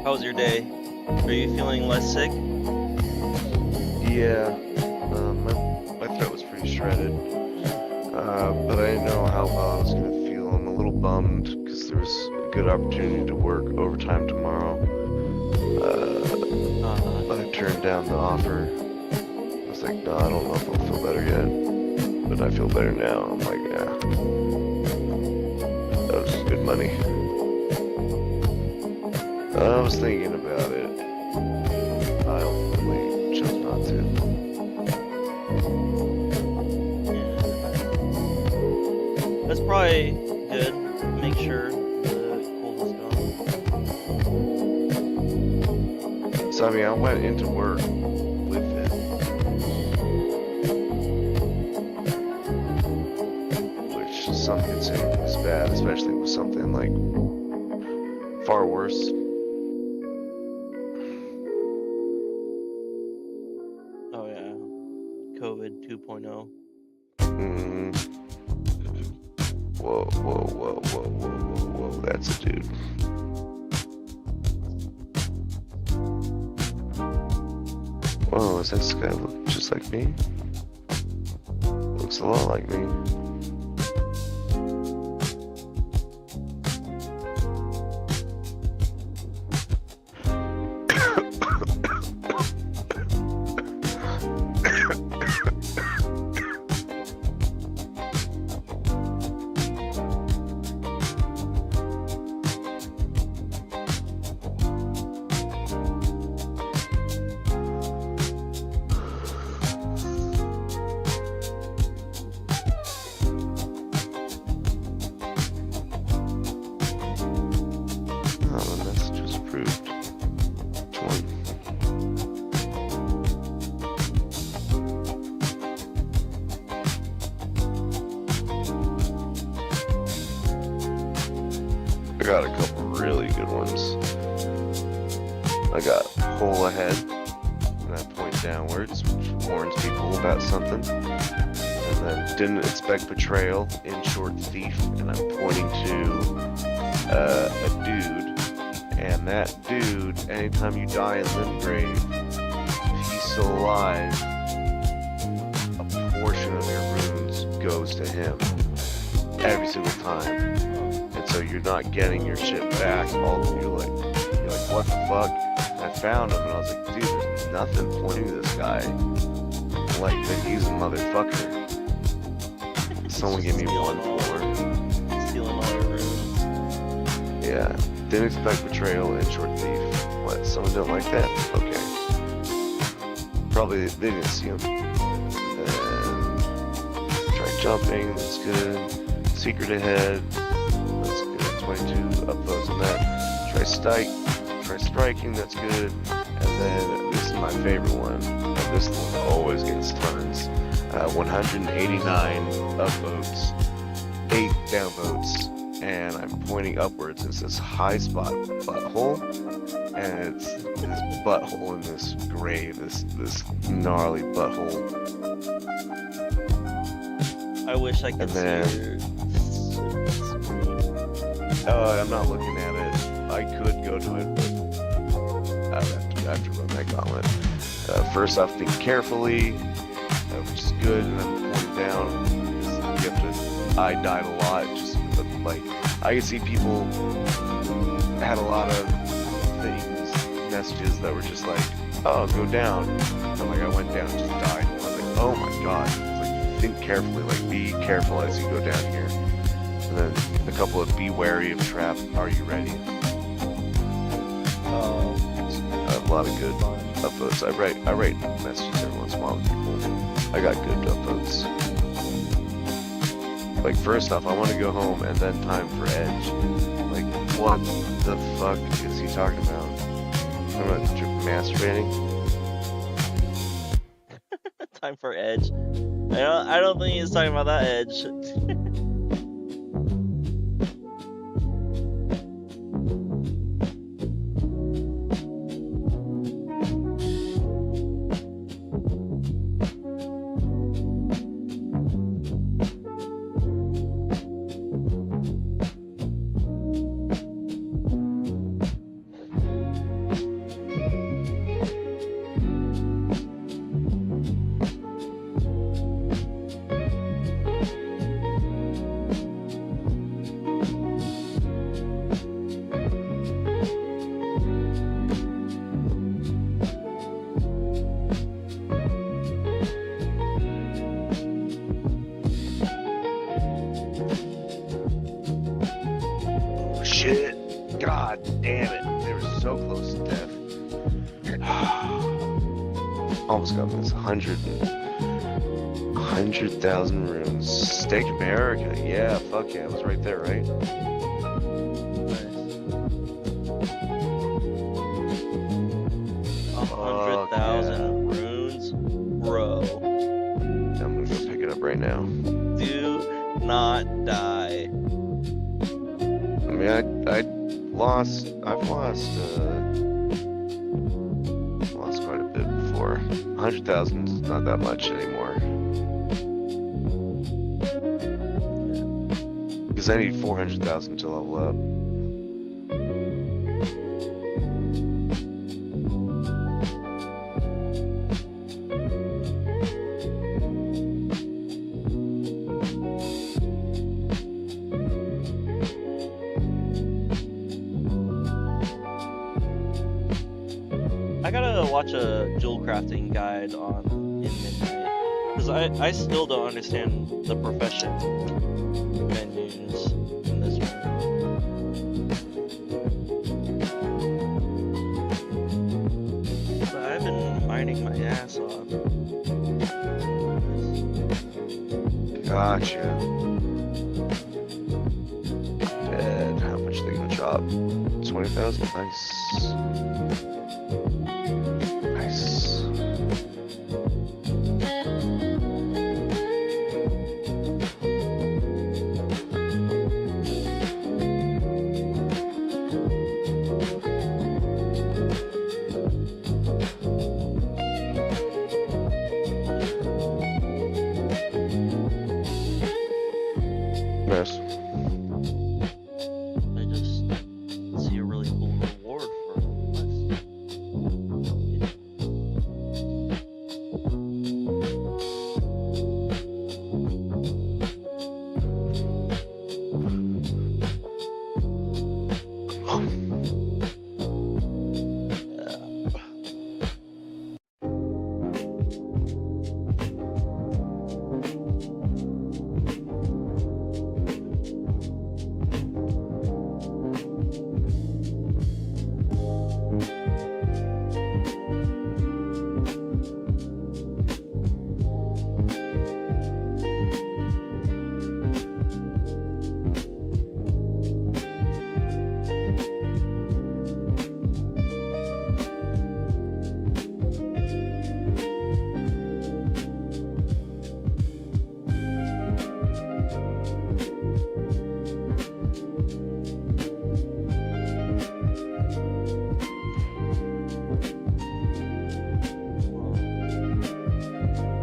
How was your day? Are you feeling less sick? Yeah. My throat was pretty shredded. But I didn't know how well I was gonna feel. I'm a little bummed because there was a good opportunity to work overtime tomorrow. But I turned down the offer. I was like, no, I don't know if I'll feel better yet. But I feel better now. I'm like, yeah. That was good money. I was thinking about it. I ultimately chose not to. That's probably good. Make sure the cold is gone. So I mean, I went into work with it, which some could say is bad, especially especially with something like far worse. Oh yeah, COVID 2.0. Mm. Whoa, whoa, whoa, whoa, whoa, whoa, whoa, that's a dude. Whoa, does this guy look just like me? Looks a lot like me. Oh, the message was approved. Which one? I got a couple really good ones. I got hole ahead, and I point downwards, which warns people about something. And then didn't expect betrayal, in short thief, and I'm pointing to a dude. And that dude, anytime you die in Limgrave, if he's still alive, a portion of your runes goes to him. Every single time. And so you're not getting your shit back. You're like, what the fuck? And I found him and I was like, dude, there's nothing pointing to this guy. Like, he's a motherfucker. Someone give me one more. Stealing all your runes. Yeah. Didn't expect betrayal and short thief. What? Someone don't like that? Okay. Probably they didn't see him. Try jumping. That's good. Secret ahead. That's good. 22 upvotes on that. Try striking. That's good. And then this is my favorite one. And this one always gets tons. 189 upvotes, 8 downvotes. And I'm pointing upwards. It's this high spot butthole, and it's this butthole in this grave, this gnarly butthole. I wish I could And see then- I'm not looking at it. I could go to it, but I have to run that gauntlet. First off, think carefully, which is good, and then point down. Because you have to. I died a lot. Like, I could see people had a lot of things, messages that were just like, oh, go down. And like, I went down and just died. And I was like, oh my god. It's like, think carefully, like, be careful as you go down here. And then a couple of be wary of trap, are you ready? A lot of good upvotes. I write messages every once in a while with people. I got good upvotes. Like, first off, I want to go home and then time for Edge. Like, what the fuck is he talking about? Talking about masturbating? Time for Edge. I don't think he's talking about that Edge. Shit. God damn it. They were so close to death. Almost got this 100,000 runes. Stake America. Yeah, fuck yeah. It was right there, right? Nice. 100,000 runes, bro. I'm gonna go pick it up right now. Do not die. lost quite a bit before. 100,000 is not that much anymore. Because I need 400,000 to level up. I gotta watch a jewel crafting guide on in Midnight, because I still don't understand the profession menus in this one. But I've been mining my ass off. Gotcha. Dead. How much are they gonna drop? 20,000? Nice. Nice. Nice. I just see a really cool reward for a quest.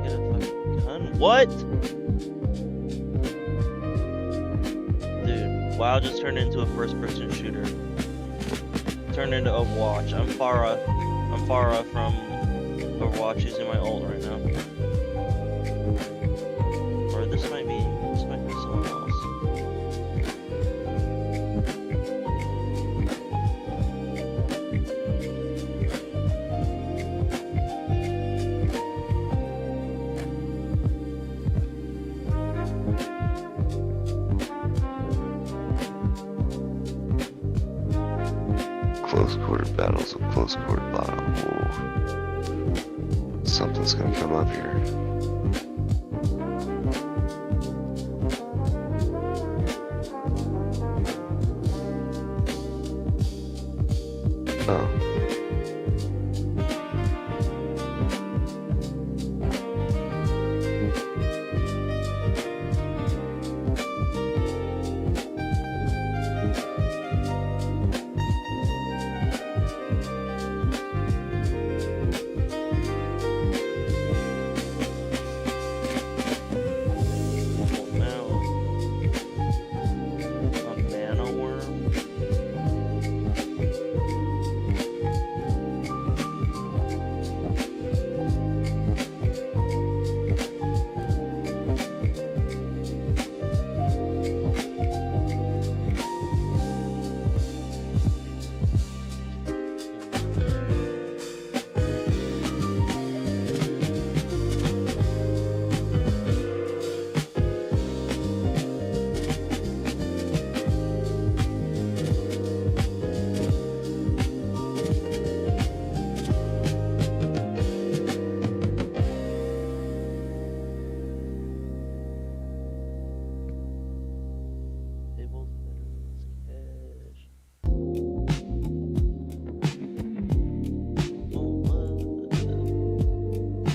Get a fucking gun? What? Dude, WoW just turned into a first-person shooter. Turned into Overwatch. I'm far off from Overwatch using my ult right now. Or this might be someone else. Close quarter battles with close quarter bottom. Whoa. Something's gonna come up here. Oh.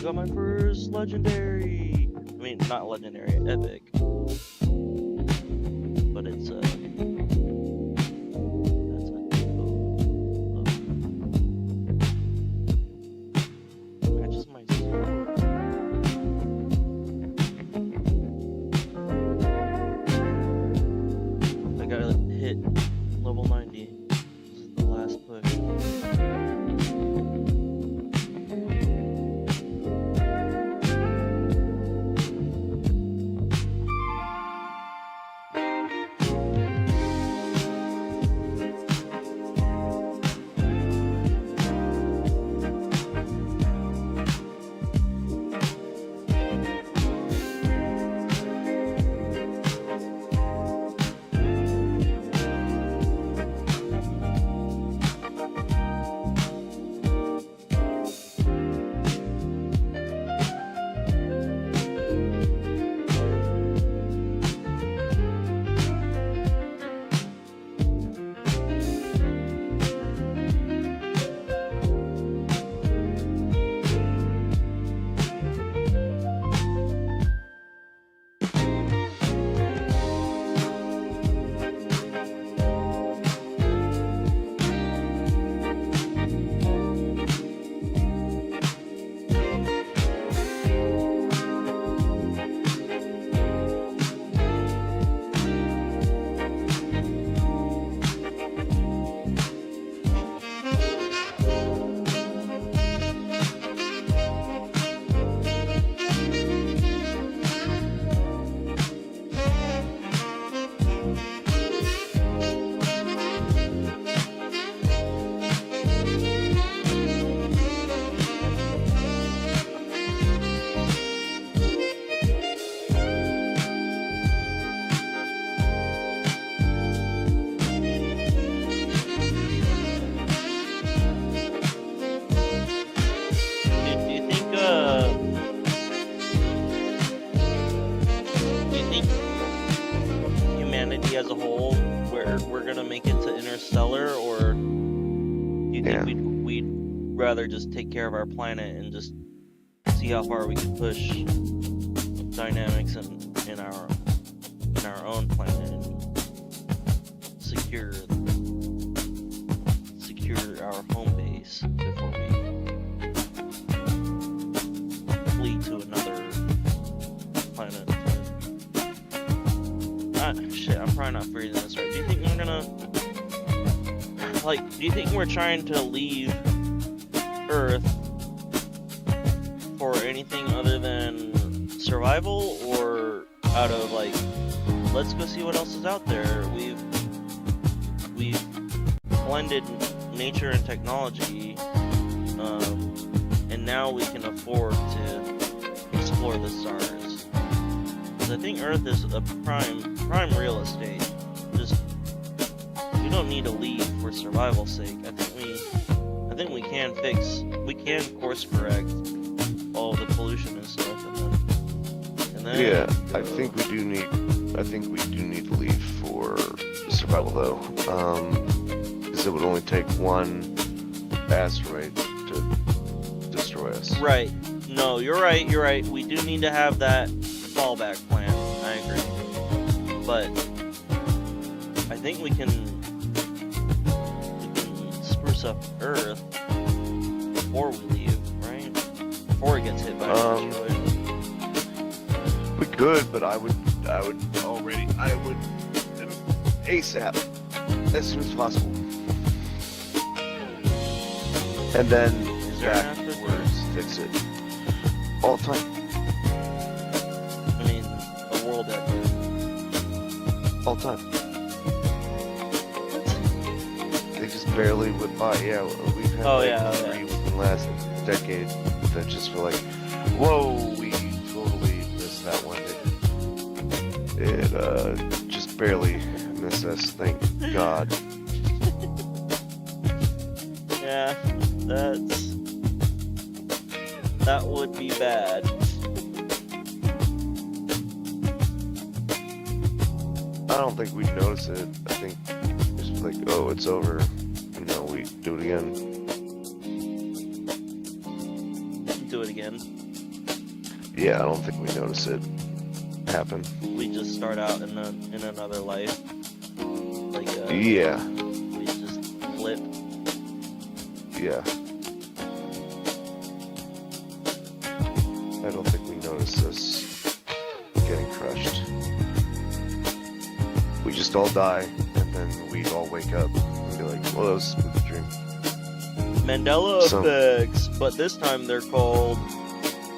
Got my first legendary. I mean, not legendary, epic. But it's that's it. we'd rather just take care of our planet and just see how far we can push dynamics in our own planet and secure our home base before we flee to another planet. Shit, I'm probably not phrasing this right. Do you think we're gonna do you think we're trying to leave Earth for anything other than survival, or out of like, let's go see what else is out there? We've blended nature and technology, and now we can afford to explore the stars. Because I think Earth is a prime real estate. We don't need to leave for survival's sake. I think we can course correct all the pollution and stuff, and then Yeah, I think we do need to leave for survival though, because it would only take one asteroid to destroy us. Right. No, you're right. We do need to have that fallback plan. I agree. But I think we can spruce up Earth before we leave, right? Before it gets hit by an asteroid. We could, but I would ASAP, as soon as possible. And then Is there an asteroid? backwards fix it. All the time. I mean, a world ended. All the time. They just barely went by. Yeah, we've had three within the last decade that just feel like, whoa, we totally missed that one. It just barely missed us, thank God. Yeah, that would be bad. I don't think we'd notice it. I think it's like, oh, it's over. And now we do it again. Do it again. Yeah, I don't think we notice it happen. We just start out in another life. Like Yeah, we just flip. yeah. I don't think we notice us getting crushed. We just all die, and then we all wake up and be like, well, that was a spooky dream. Mandela effects, but this time they're called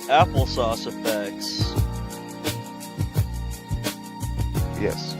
applesauce effects. Yes.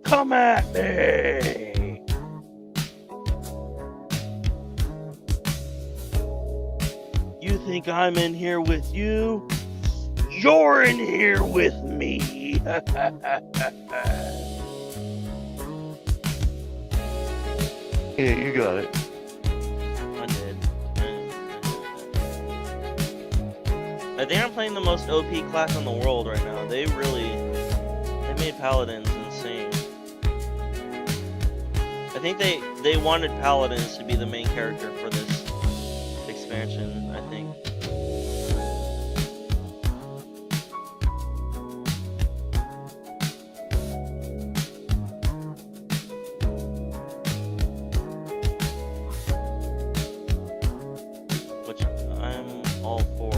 Come at me! You think I'm in here with you? You're in here with me! Yeah, you got it. I did. I think I'm playing the most OP class in the world right now. They made Paladins insane. I think they wanted Paladins to be the main character for this expansion, I think. Which I'm all for.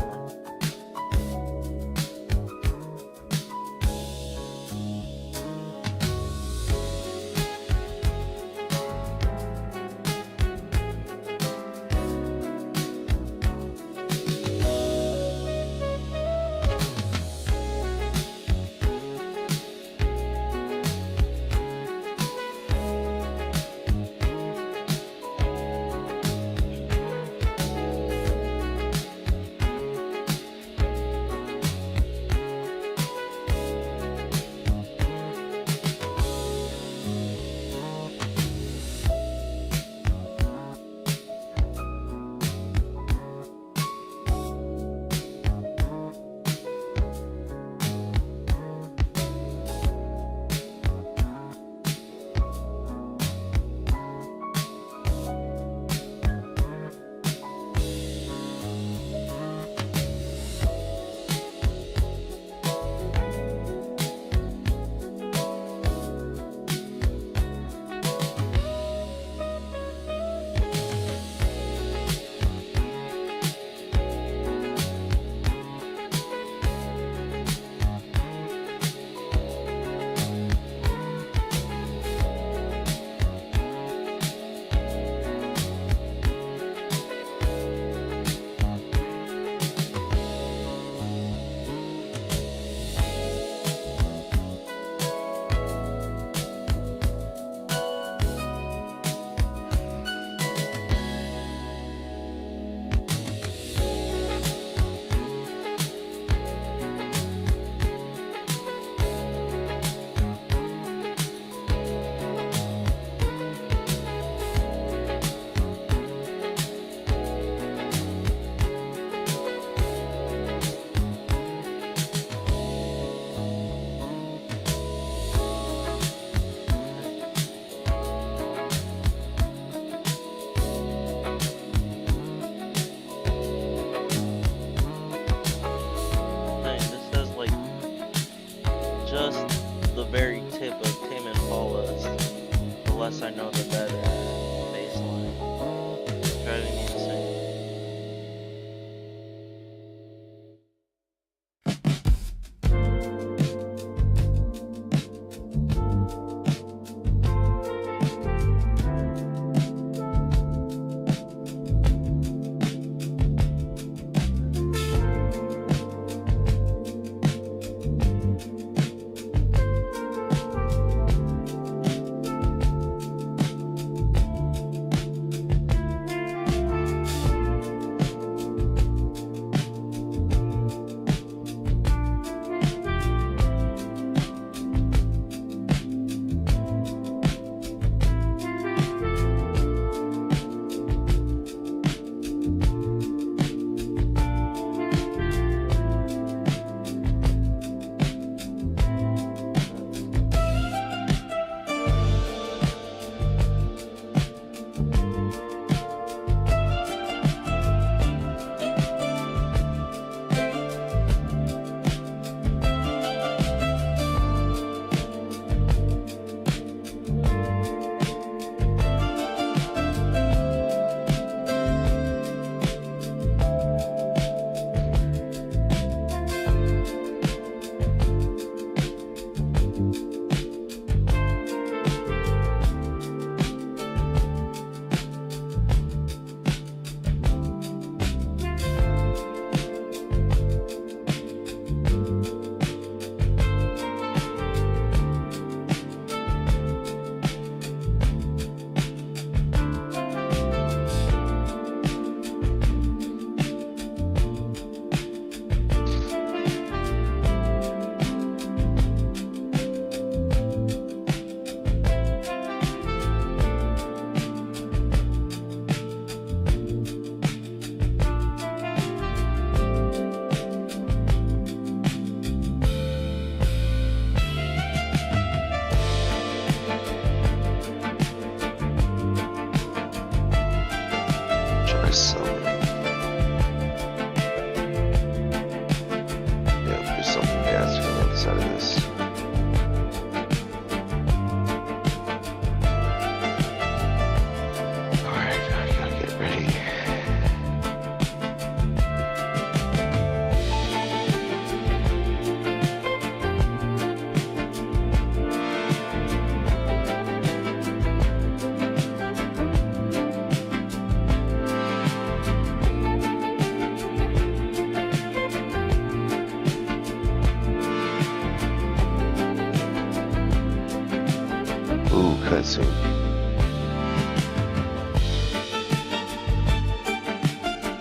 cutscene.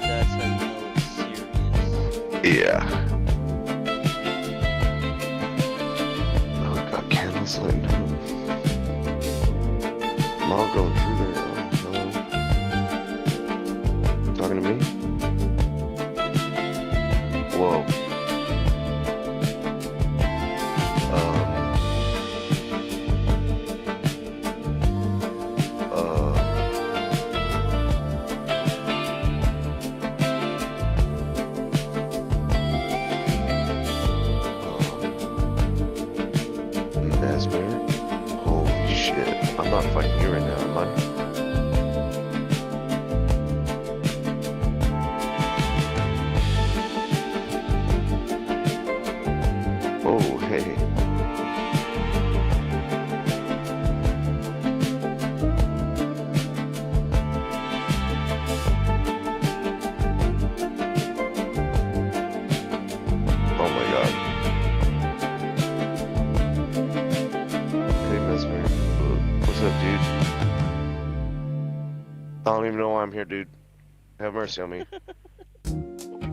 That's how you know it's serious. Yeah. Oh, it got candles lighting up. I'm all going through there. Hello. Talking to me? Whoa. Mesmer? Holy shit. I'm not fighting you right now, am I? Oh, hey. Oh my god. Hey, Mesmer. What's up, dude? I don't even know why I'm here, dude. Have mercy on me.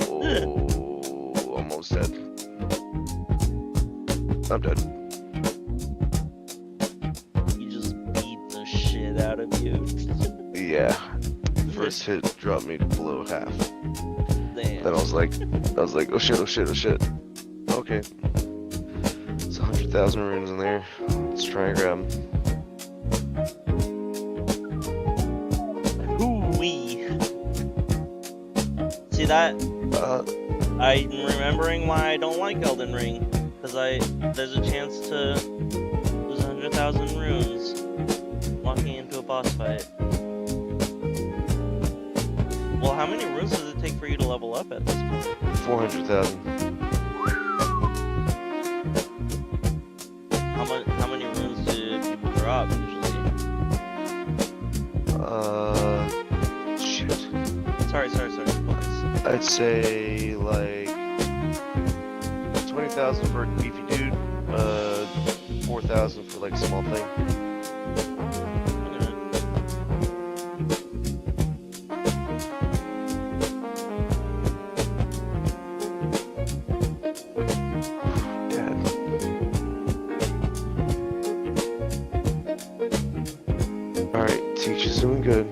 Oh, almost dead. I'm dead. He just beat the shit out of you. Yeah. First hit dropped me below half. Damn. Then I was like, oh shit, oh shit, oh shit. Okay. It's 100,000 runes in there. Let's try and grab them. Hoo-wee. See that? I'm remembering why I don't like Elden Ring. Because there's a chance to lose 100,000 runes walking into a boss fight. Well, how many runes does it take for you to level up at this point? 400,000. How many runes do people drop usually? Shoot. Sorry. Focus. I'd say like 20,000 for a beefy dude. 4,000 for like a small thing. Alright, Teach is doing good.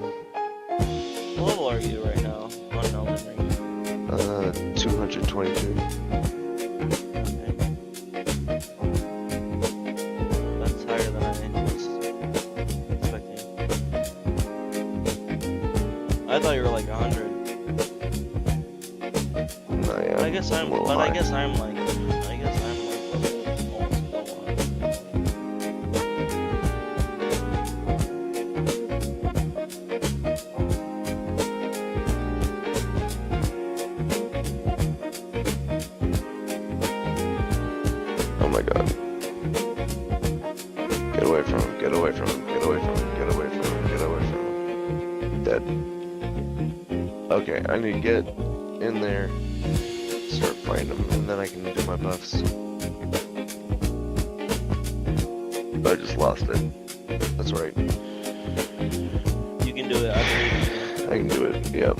What level are you right now on Elden Ring? 222. Okay. That's higher than I was expecting. I thought you were like 100. Yeah, I guess I'm like almost level 1. Oh my god. Get away from him, get away from him, get away from him, get away from him, get away from him. Dead. Okay, I need to get in there, start fighting him, and then I can do my buffs. I just lost it. That's right. You can do it, I believe in you. I can do it, yep.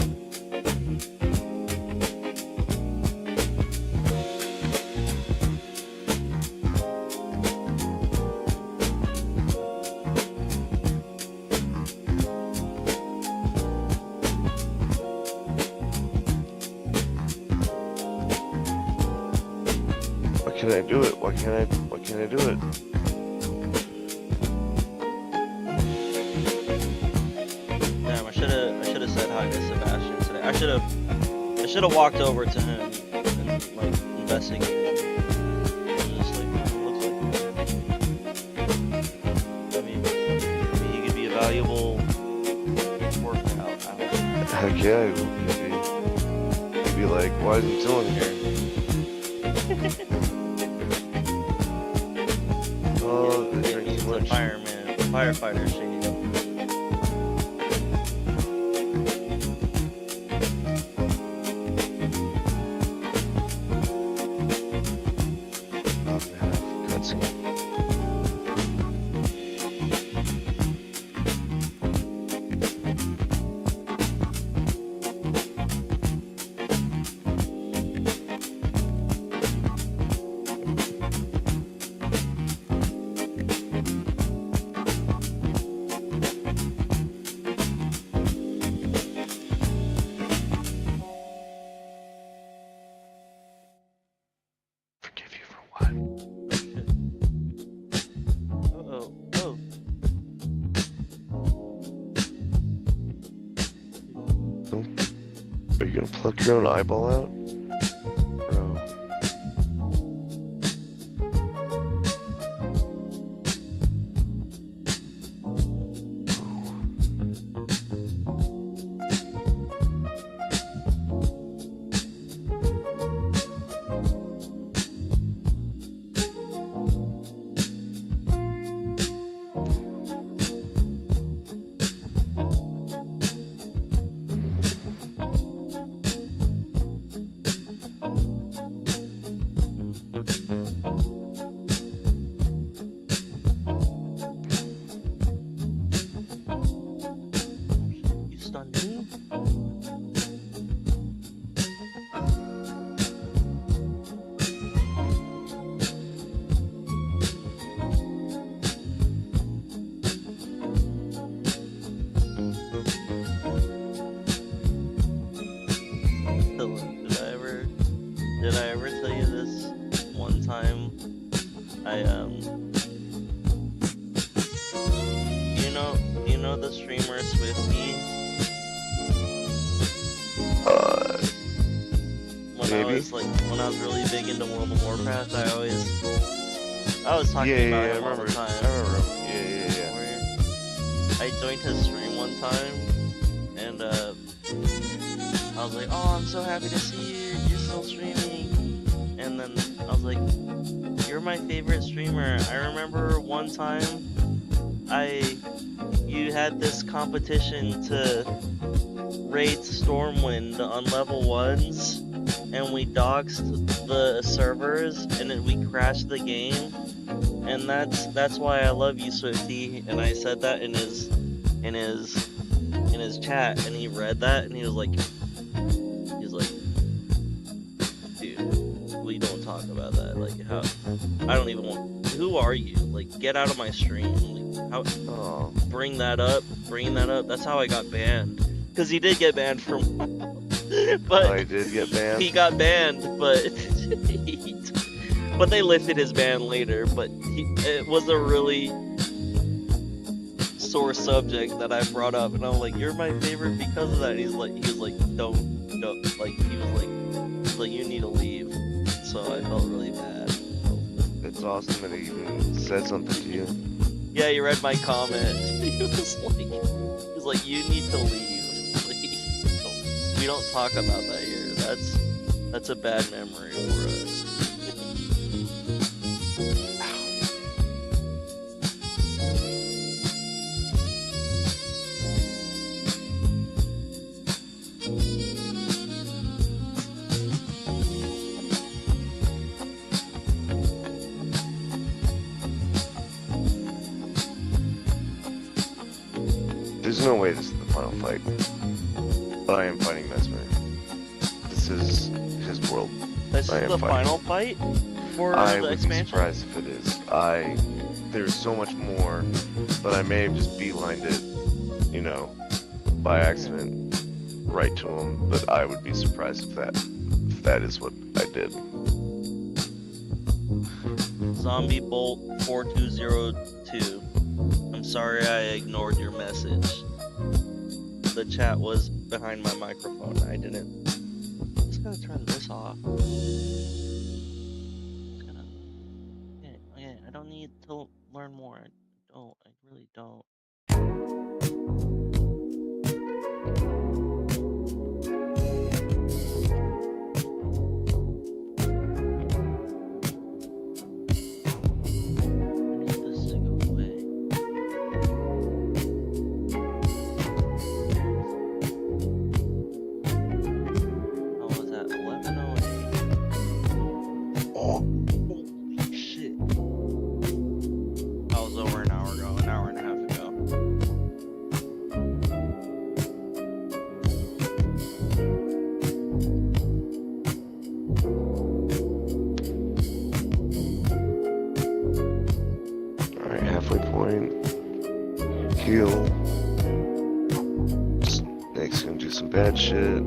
Why can't I do it? Why can't I do it? Damn, I should have said hi to Sebastian today. I should have walked over to him and like investigated. Just like what it looks like. I mean, he could be a valuable workout. Heck yeah, he would be. He'd be like, why isn't Dylan here? Oh, they drink He's too a much. firefighter shade. Are you gonna pluck your own eyeball out? Bro. You stunned me? Dylan, did I ever tell you this one time? You know the streamer Swifty? Maybe. When I was really big into World of Warcraft, I was talking Yeah, about I him all remember. the time. I remember. Yeah. Where I joined his stream one time, and I was like, "Oh, I'm so happy to see you. You're still streaming." And then I was like, "You're my favorite streamer." I remember one time, you had this competition to raid Stormwind on level 1s, and we doxed the servers, and then we crashed the game. And that's why I love you, Swifty. And I said that in his chat, and he read that, and he was like, dude, we don't talk about that. Like, how? I don't even want. Who are you? Like, get out of my stream. Like, how? Oh. Bring that up. That's how I got banned. Because he did get banned from. But I did get banned. he got banned, but but they lifted his ban later. But it was a really sore subject that I brought up, and I'm like, "You're my favorite because of that." And he was like, "Don't." Like he was like, "You need to leave." So I felt really bad. It's awesome that he even said something to you. Yeah, he read my comment. He was like, "You need to leave. We don't talk about that here. That's a bad memory for us." There's no way this is the final fight. But I am fighting Mesmer. This is his world. This I is am the fighting. final fight for I the would be expansion. surprised if it is. There's so much more, but I may have just beelined it, by accident, right to him. But I would be surprised if that is what I did. Zombie Bolt 4202. I'm sorry I ignored your message. The chat was behind my microphone. I didn't. I'm just gonna turn this off. Okay, I don't need to learn more. I really don't. I need this to go away. How was that? 11:08. Oh, holy shit! That was over an hour ago, an hour and a half ago. Alright, halfway point. Heal. Next, gonna do some bad shit.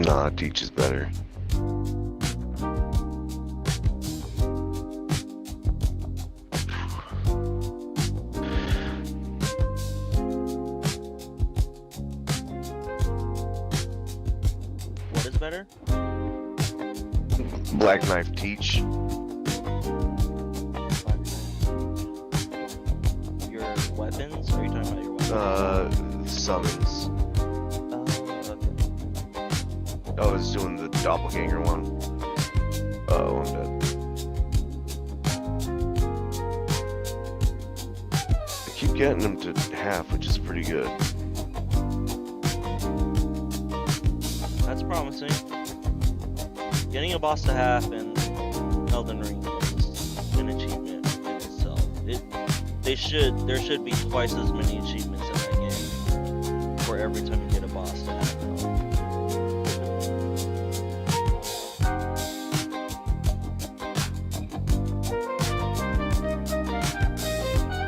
Nah, Teach is better. What is better? Black Knife Teach. Your weapons? Or are you talking about your weapons? Summons. Okay. I was doing the doppelganger one. Oh, I'm dead. I keep getting them to half, which is pretty good. That's promising. Getting a boss to half in Elden Ring is an achievement in itself. There should be twice as many achievements in that game for every time you get a boss to half.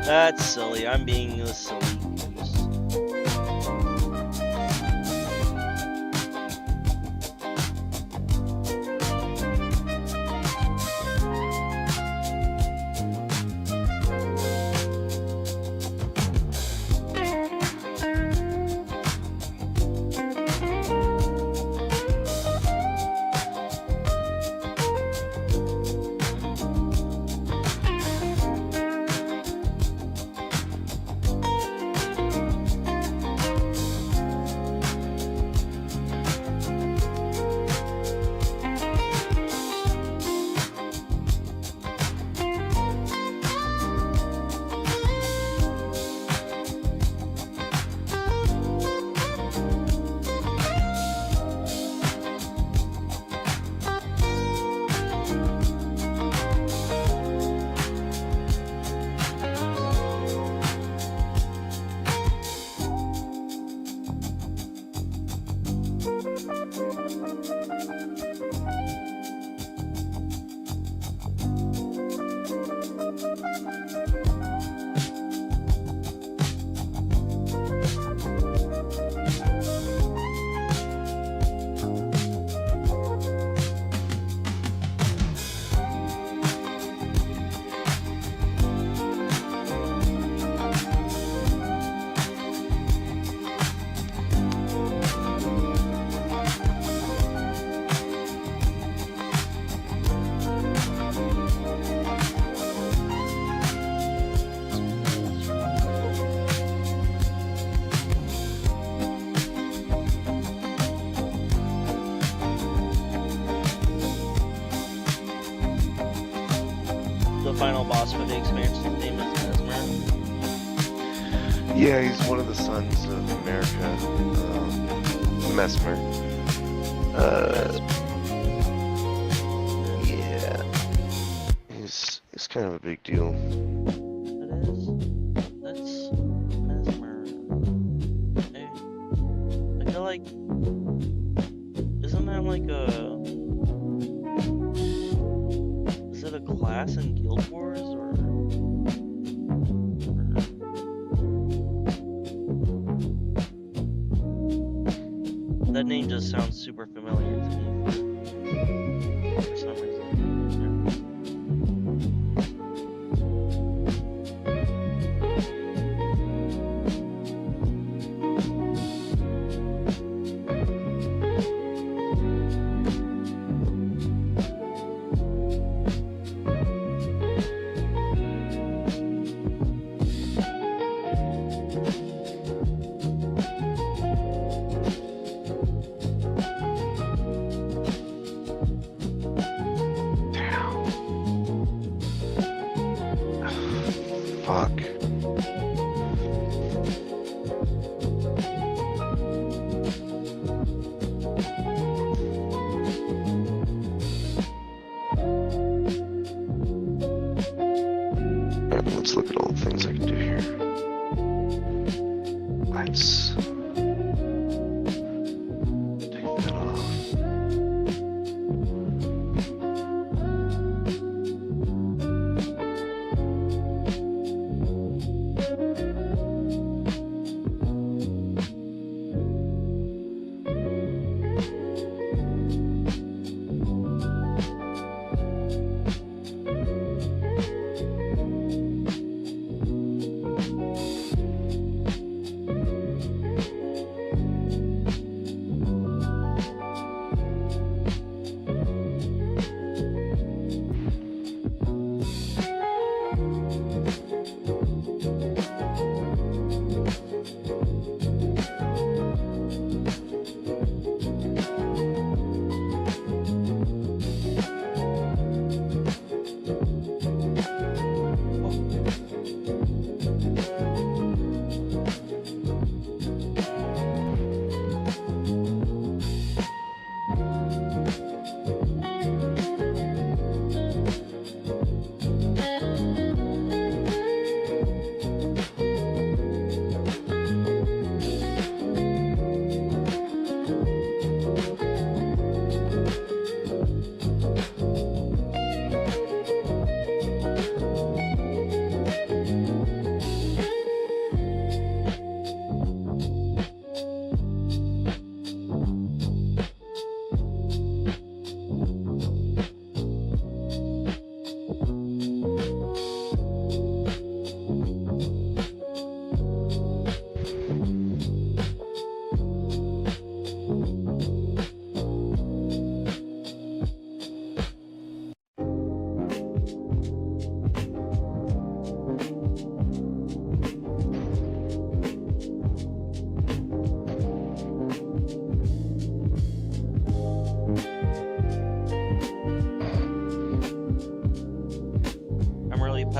That's silly. I'm being a silly goose. The final boss for the expansion name is Mesmer. Yeah, he's one of the sons of America. Mesmer. Yeah. He's kind of a big deal. That is. That's Mesmer. I feel like. Isn't that like a. Is it a class in Guild Wars or that name just sounds super familiar to me for some reason. Fuck. Alright, let's look at all the things I can do here. Let's take that off.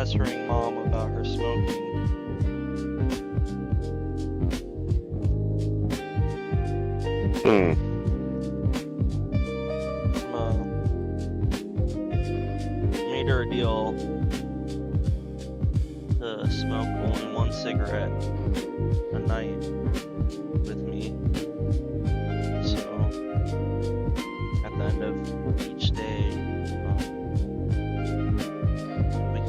pestering mom about her smoking. Hmm. Made her a deal to smoke only one cigarette a night with me. So at the end of each day, we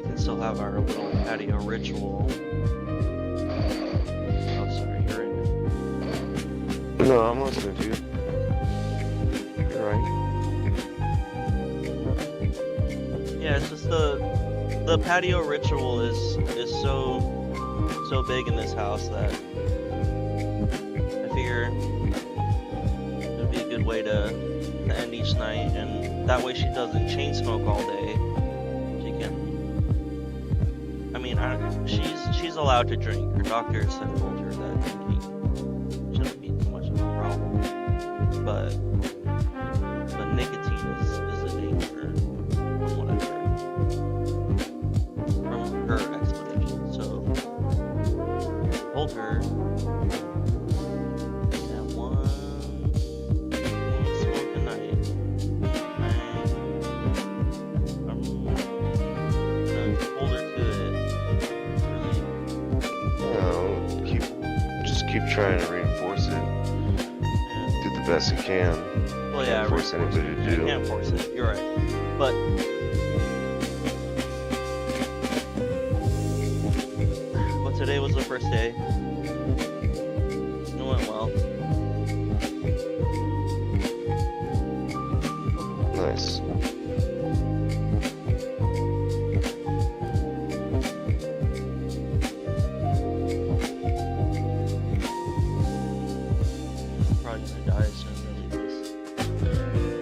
can still have our little patio ritual. Oh, sorry, you're in. No, I'm listening to you. You're right. Yeah, it's just the patio ritual is so big in this house that I figure it would be a good way to end each night, and that way she doesn't chain smoke all day. She can. I mean, she's allowed to drink. Her doctors have told her that drinking shouldn't be too much of a problem, but nicotine is a danger from what I've heard from her explanation. So I told her, yeah, one smoke a night. I'm gonna hold her to it. Really, Just keep trying to reinforce it. yeah. Do the best you can. Well, yeah, Can't force anybody to you do. can't force it. You're right, but today was the first day. It went well. Nice. Probably gonna die as soon as I leave this.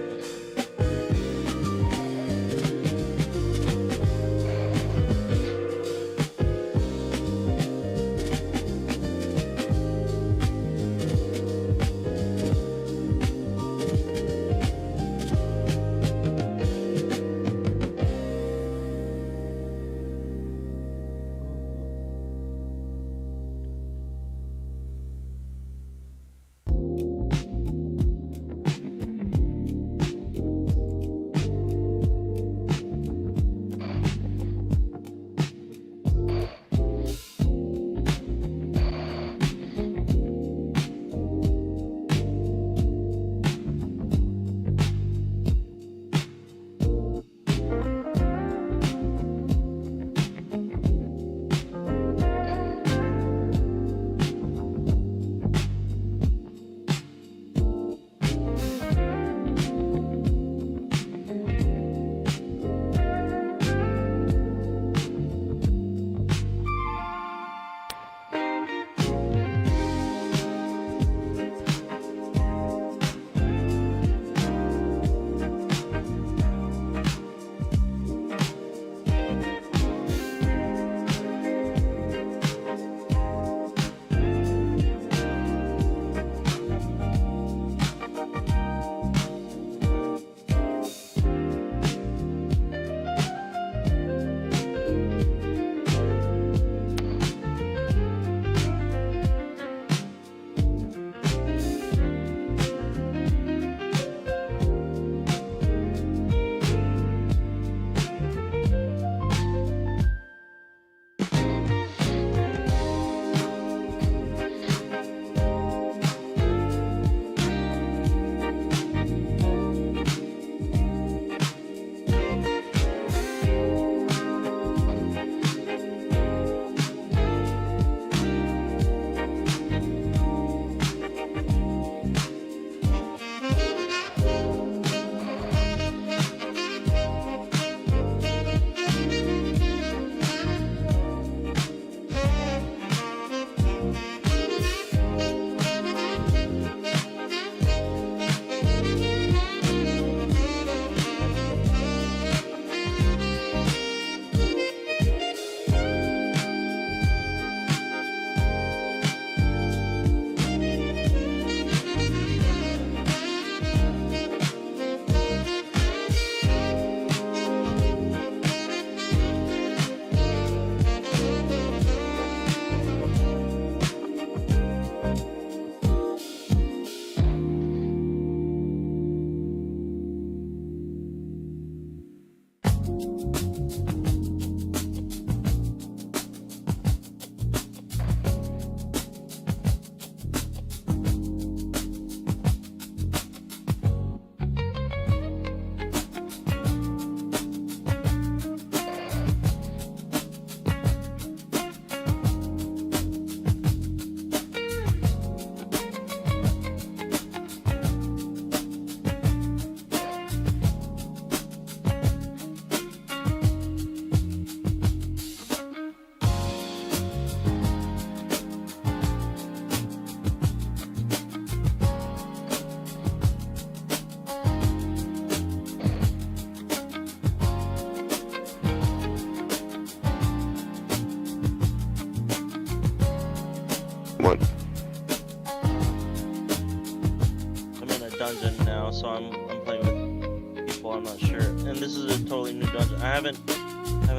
so I'm playing with people I'm not sure. And this is a totally new dungeon. I haven't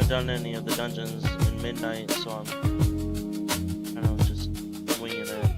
done any of the dungeons in Midnight, so I'm kind of just winging it.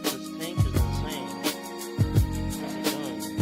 This tank is insane. What's he doing?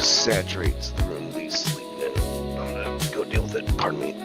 saturates the room that he's sleeping in. I'm gonna go deal with it. Pardon me.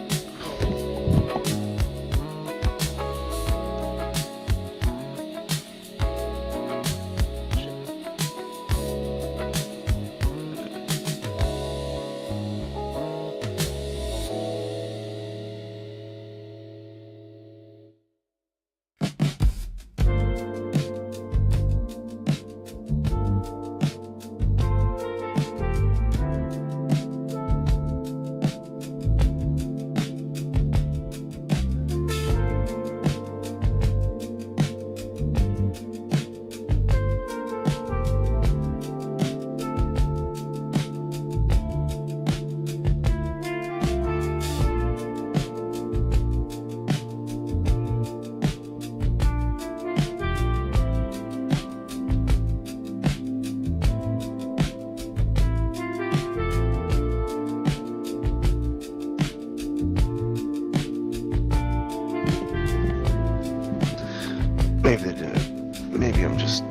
Maybe they did it. Maybe I'm just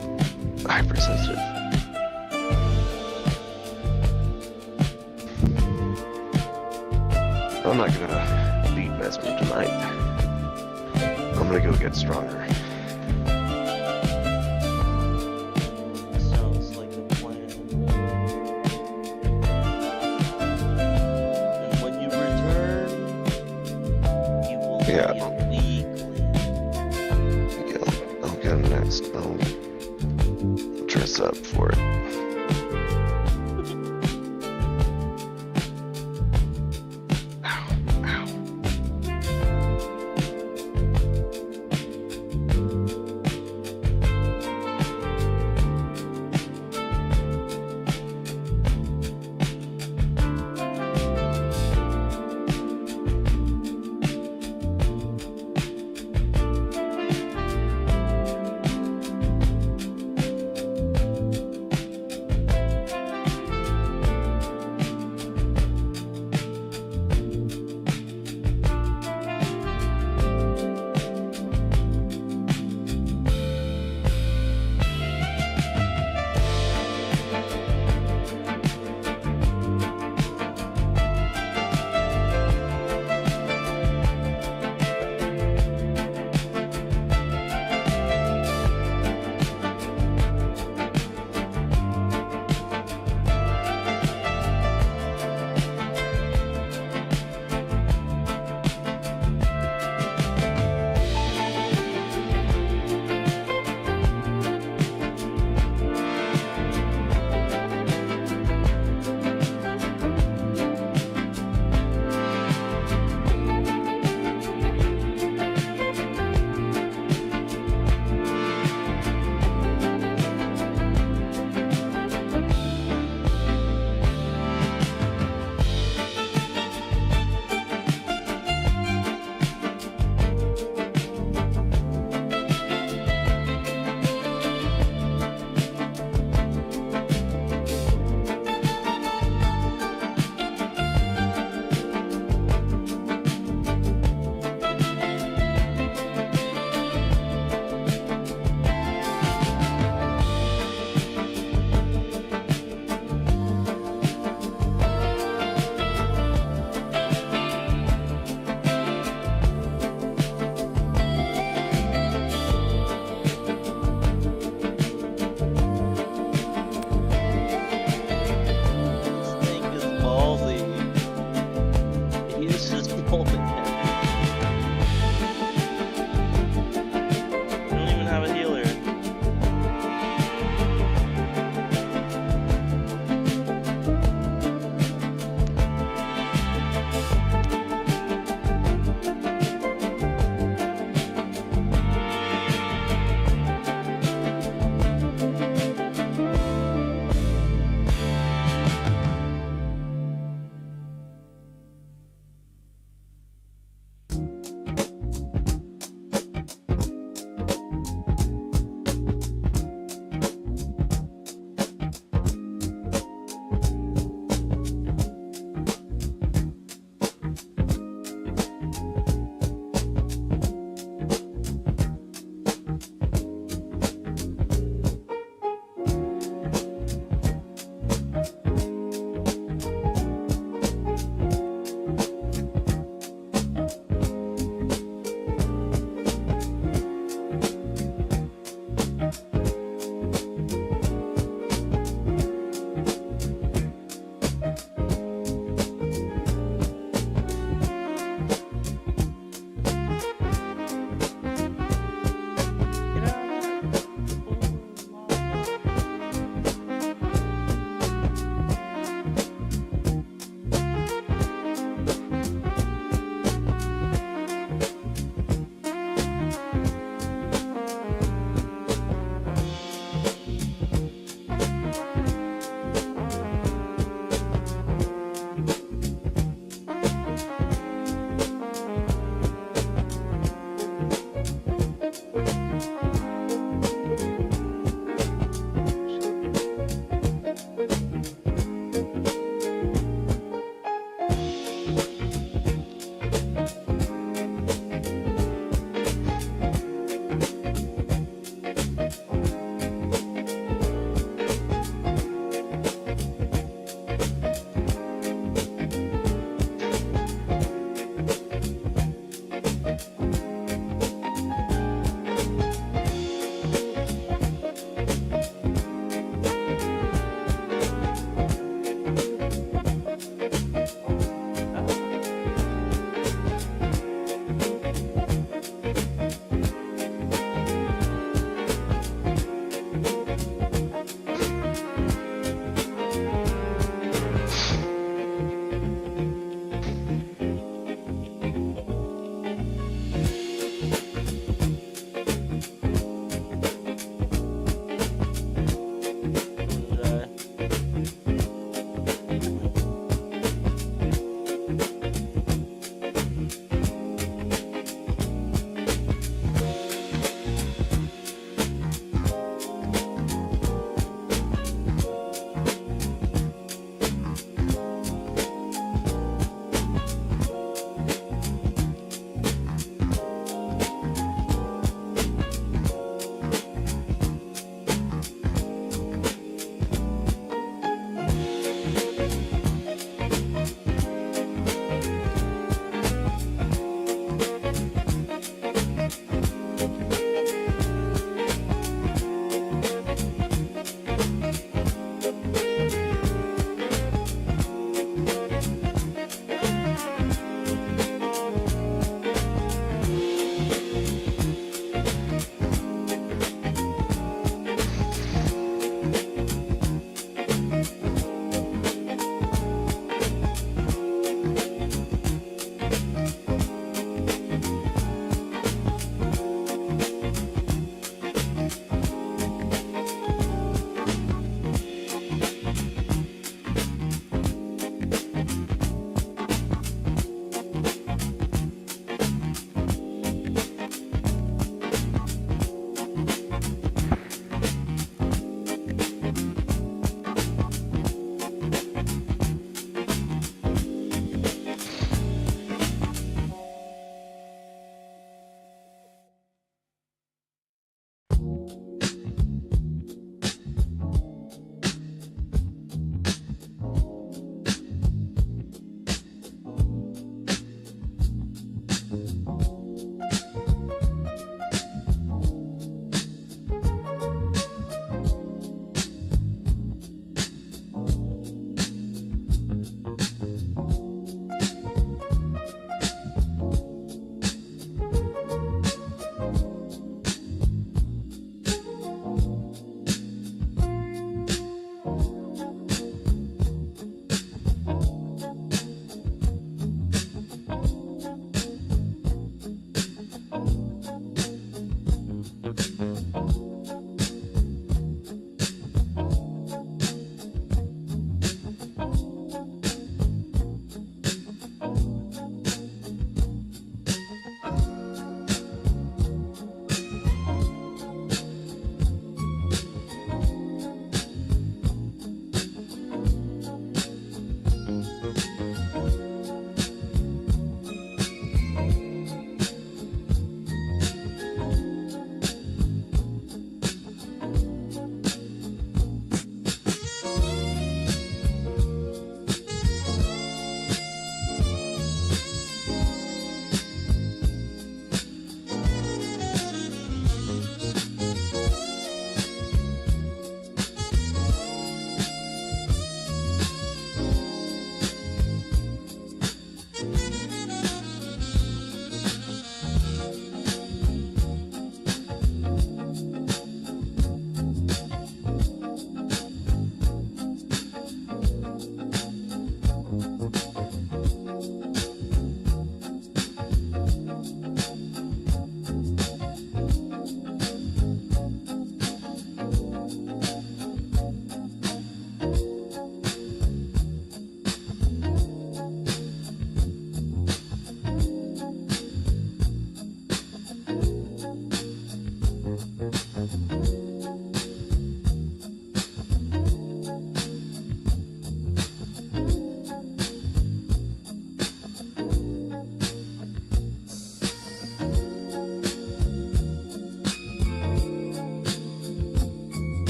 hypersensitive. I'm not gonna beat Mesmer tonight. I'm gonna go get stronger. Sounds like a plan. And when you return, you will Yeah. be a weakling. Yeah, I'll get him next. I'll dress up for it. Ow, ow.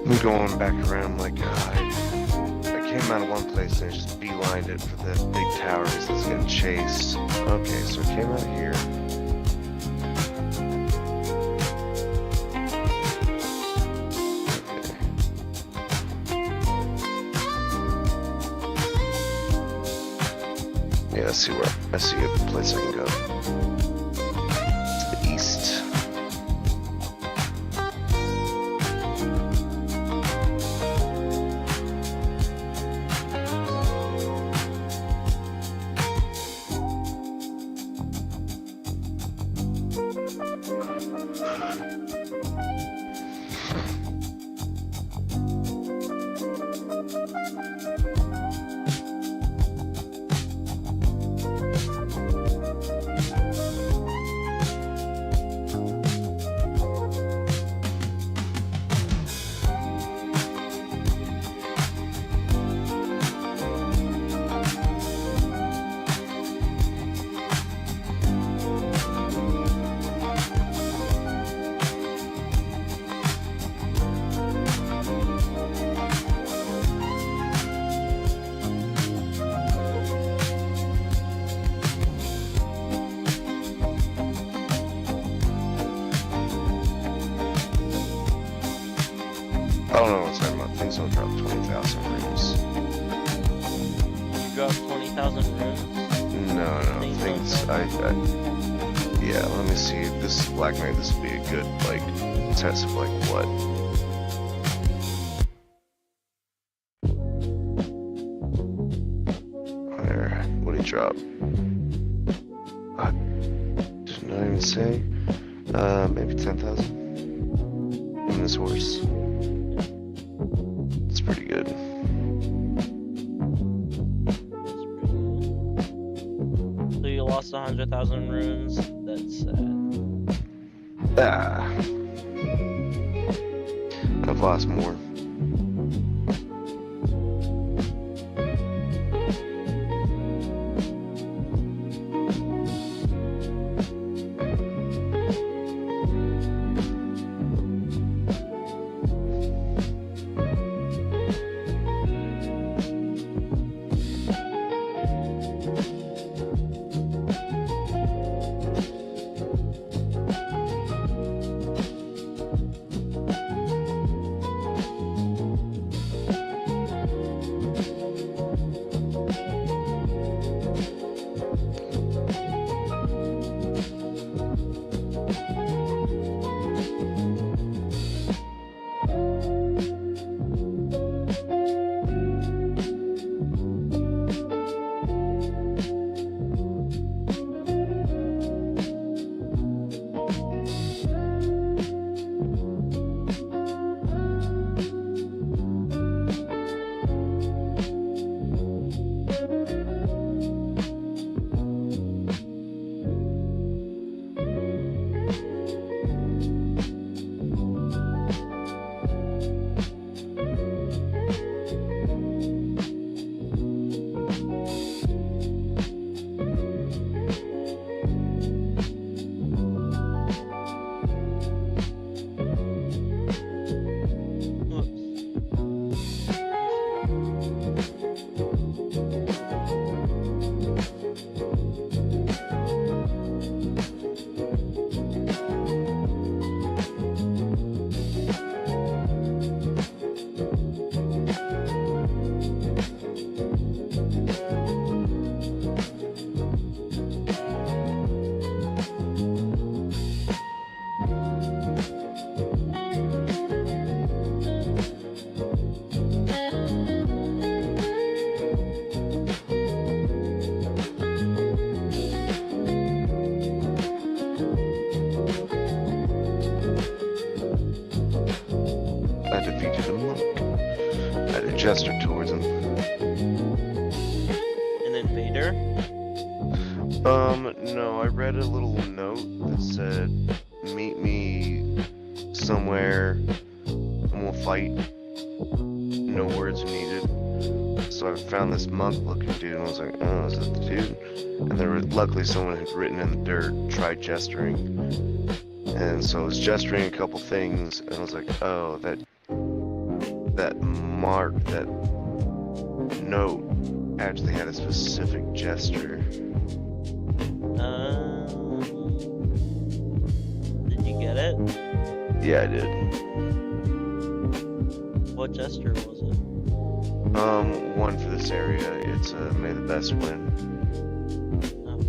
I'm going back around like I came out of one place and I just beelined it for the big tower because it's getting chased. Okay, so I came out of here. Okay. Yeah, I see a place I can go. To the east. I don't know what I'm talking about. Things will drop 20,000 runes. You dropped 20,000 runes? No, things yeah, let me see. This Black Knight, this would be a good, like, test of, like, what? There, what did he drop? Did not even say. Maybe 10,000? On this horse. It's pretty good. So you lost 100,000 runes? That's sad. Ah. I've lost more. Gestured towards him. An invader? No, I read a little note that said, meet me somewhere and we'll fight. No words needed. So I found this monk-looking dude and I was like, oh, is that the dude? And there was luckily someone had written in the dirt, tried gesturing. And so I was gesturing a couple things and I was like, oh, that that mark, that note, actually had a specific gesture. Did you get it? Yeah, I did. What gesture was it? One for this area. It's may the best win. Oh.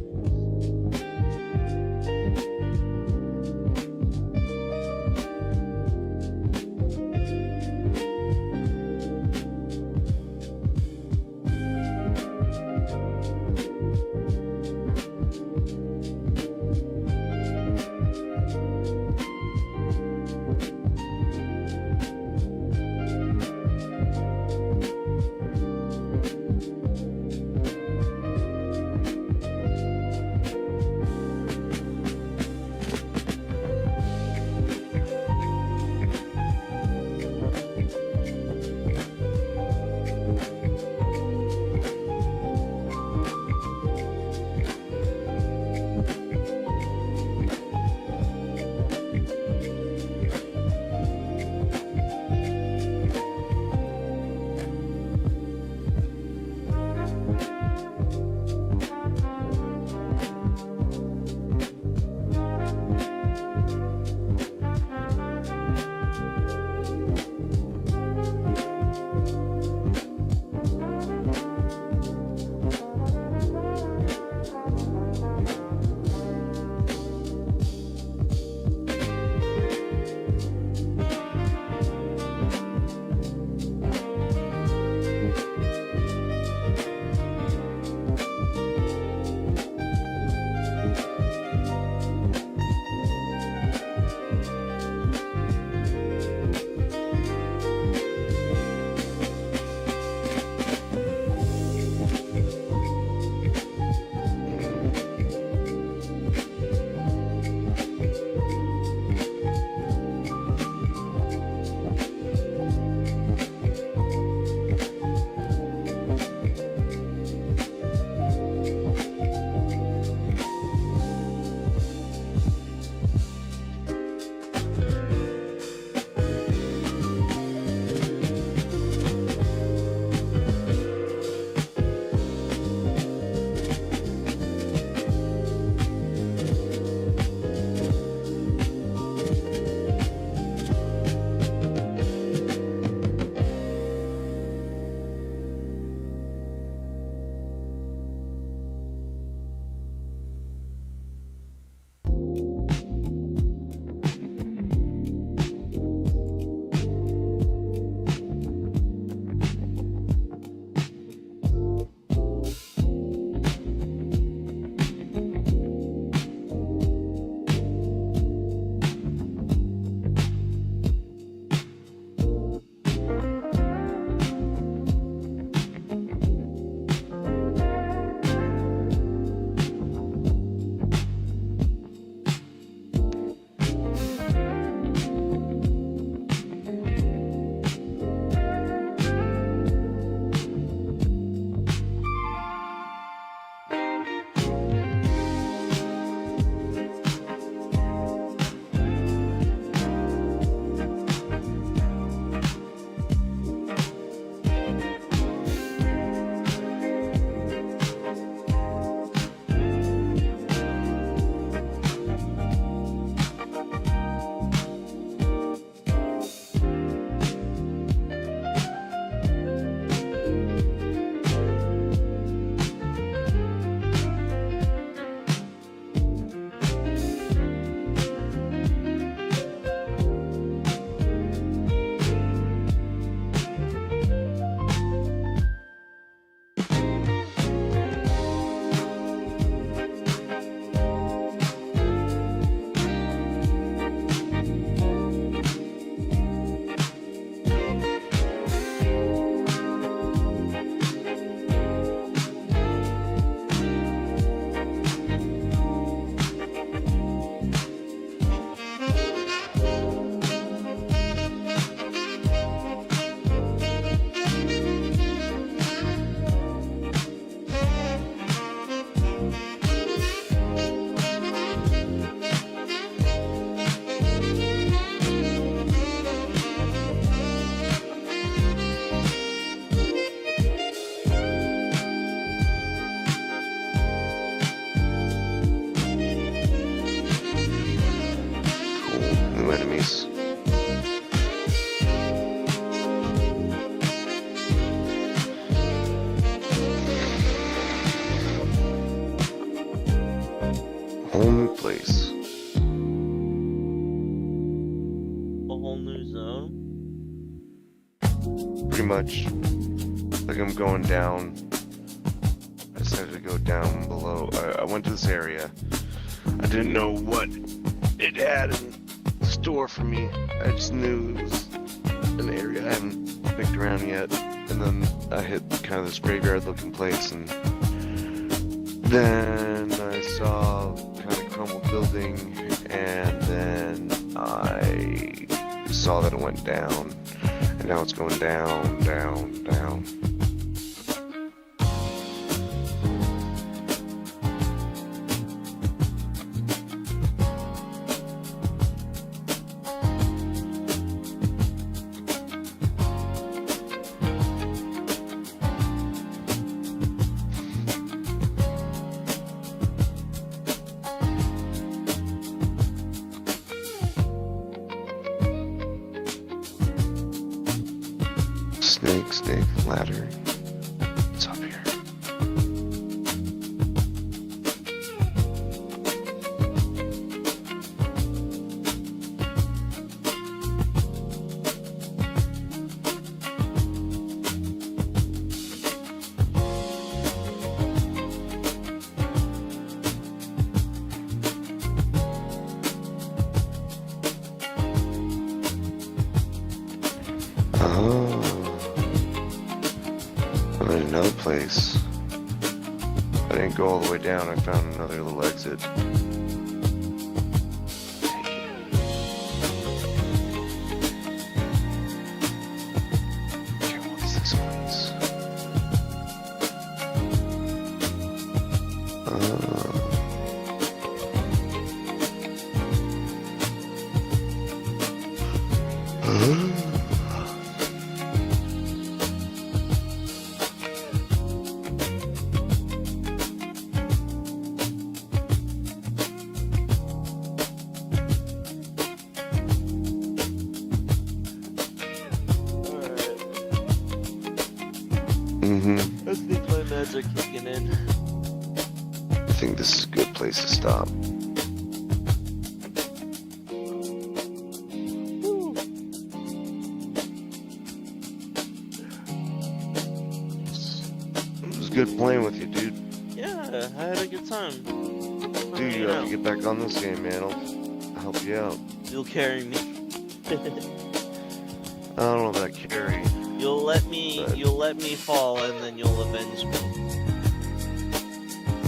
new zone? Pretty much. Like I'm going down. I decided to go down below. I went to this area. I didn't know what it had in store for me. I just knew it was an area I haven't picked around yet. And then I hit kind of this graveyard-looking place, and then I saw kind of crumbled building, and then I saw that it went down, and now it's going down, down, down. Snake, ladder. It's up here. Oh. I'm in another place. I didn't go all the way down, I found another little exit. Okay, what is this place? I think my meds are kicking in. I think this is a good place to stop. It was good playing with you, dude. Yeah, I had a good time. Dude, you have to get back on this game, man. I'll help you out. You'll carry me. I don't know about carry. You'll let me fall, and then you'll avenge me.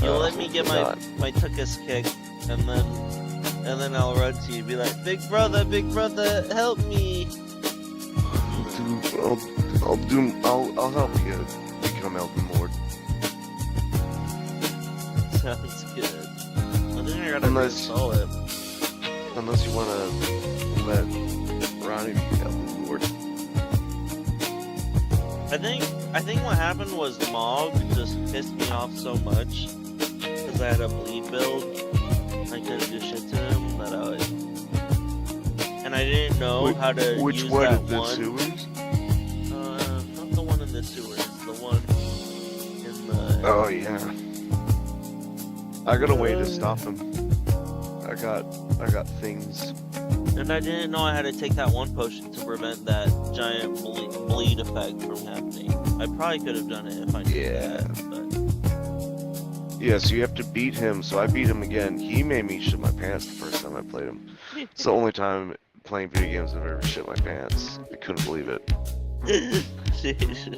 You'll let me get my tuchus kicked, and then I'll run to you and be like, big brother, help me. Dude, I'll help you become Elden Lord. Sounds good. I think I gotta reinstall it. Unless you wanna let Ronnie be Elden Lord. I think what happened was Mog just pissed me off so much because I had a bleed build. I couldn't do shit to him and I didn't know how to use Which one that of the one. sewers? Not the one in the sewers. The one in the. Oh yeah. I got a way to stop him. I got things. And I didn't know I had to take that one potion to prevent that giant bleed effect from happening. I probably could have done it if I knew that, but... Yeah, so you have to beat him. So I beat him again. He made me shit my pants the first time I played him. It's the only time playing video games I've ever shit my pants. I couldn't believe it.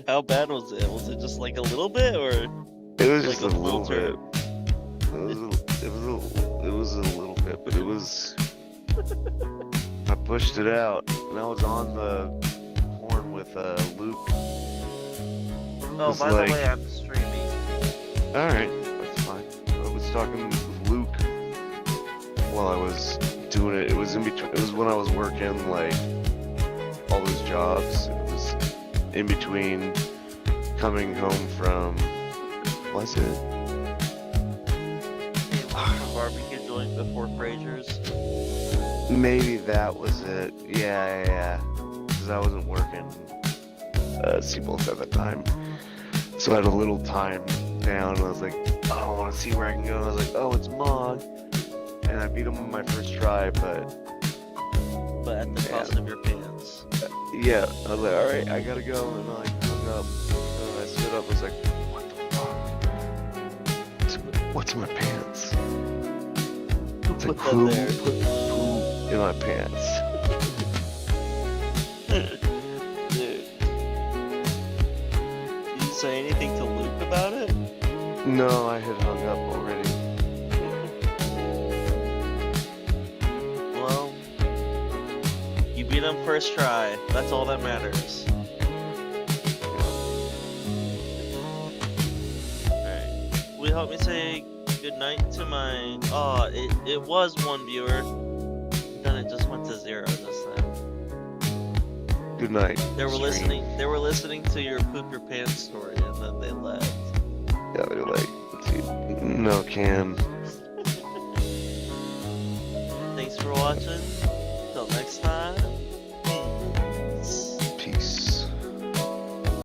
How bad was it? Was it just like a little bit, or? It was just like a little bit. It was a little bit, but it was... I pushed it out, and I was on the horn with Luke. Oh, by the way, I'm streaming. Alright, that's fine. I was talking with Luke while I was doing it. It was in between. It was when I was working like all those jobs. It was in between coming home from. What's it? Barbecue joint before Frazier's. Maybe that was it. Yeah. Because I wasn't working Seabolt at the time. So I had a little time down, and I was like, oh, I want to see where I can go. And I was like, oh, it's Mog. And I beat him on my first try, but but at the cost of your pants. Yeah, I was like, alright, I gotta go, and I like hung up. And I stood up, I was like, what the fuck? What's in my pants? It's Put like, that who there. put poo in my pants? Dude. Did you say anything to Luke about it? No, I had hung up already. Well, you beat him first try. That's all that matters. Alright. Will you help me say goodnight to my... Oh, it was one viewer. Then it just went to 0 this time. Good night. They were stream. listening to your poop your pants story and then they left. Yeah, they're like, no can. Thanks for watching. Till next time.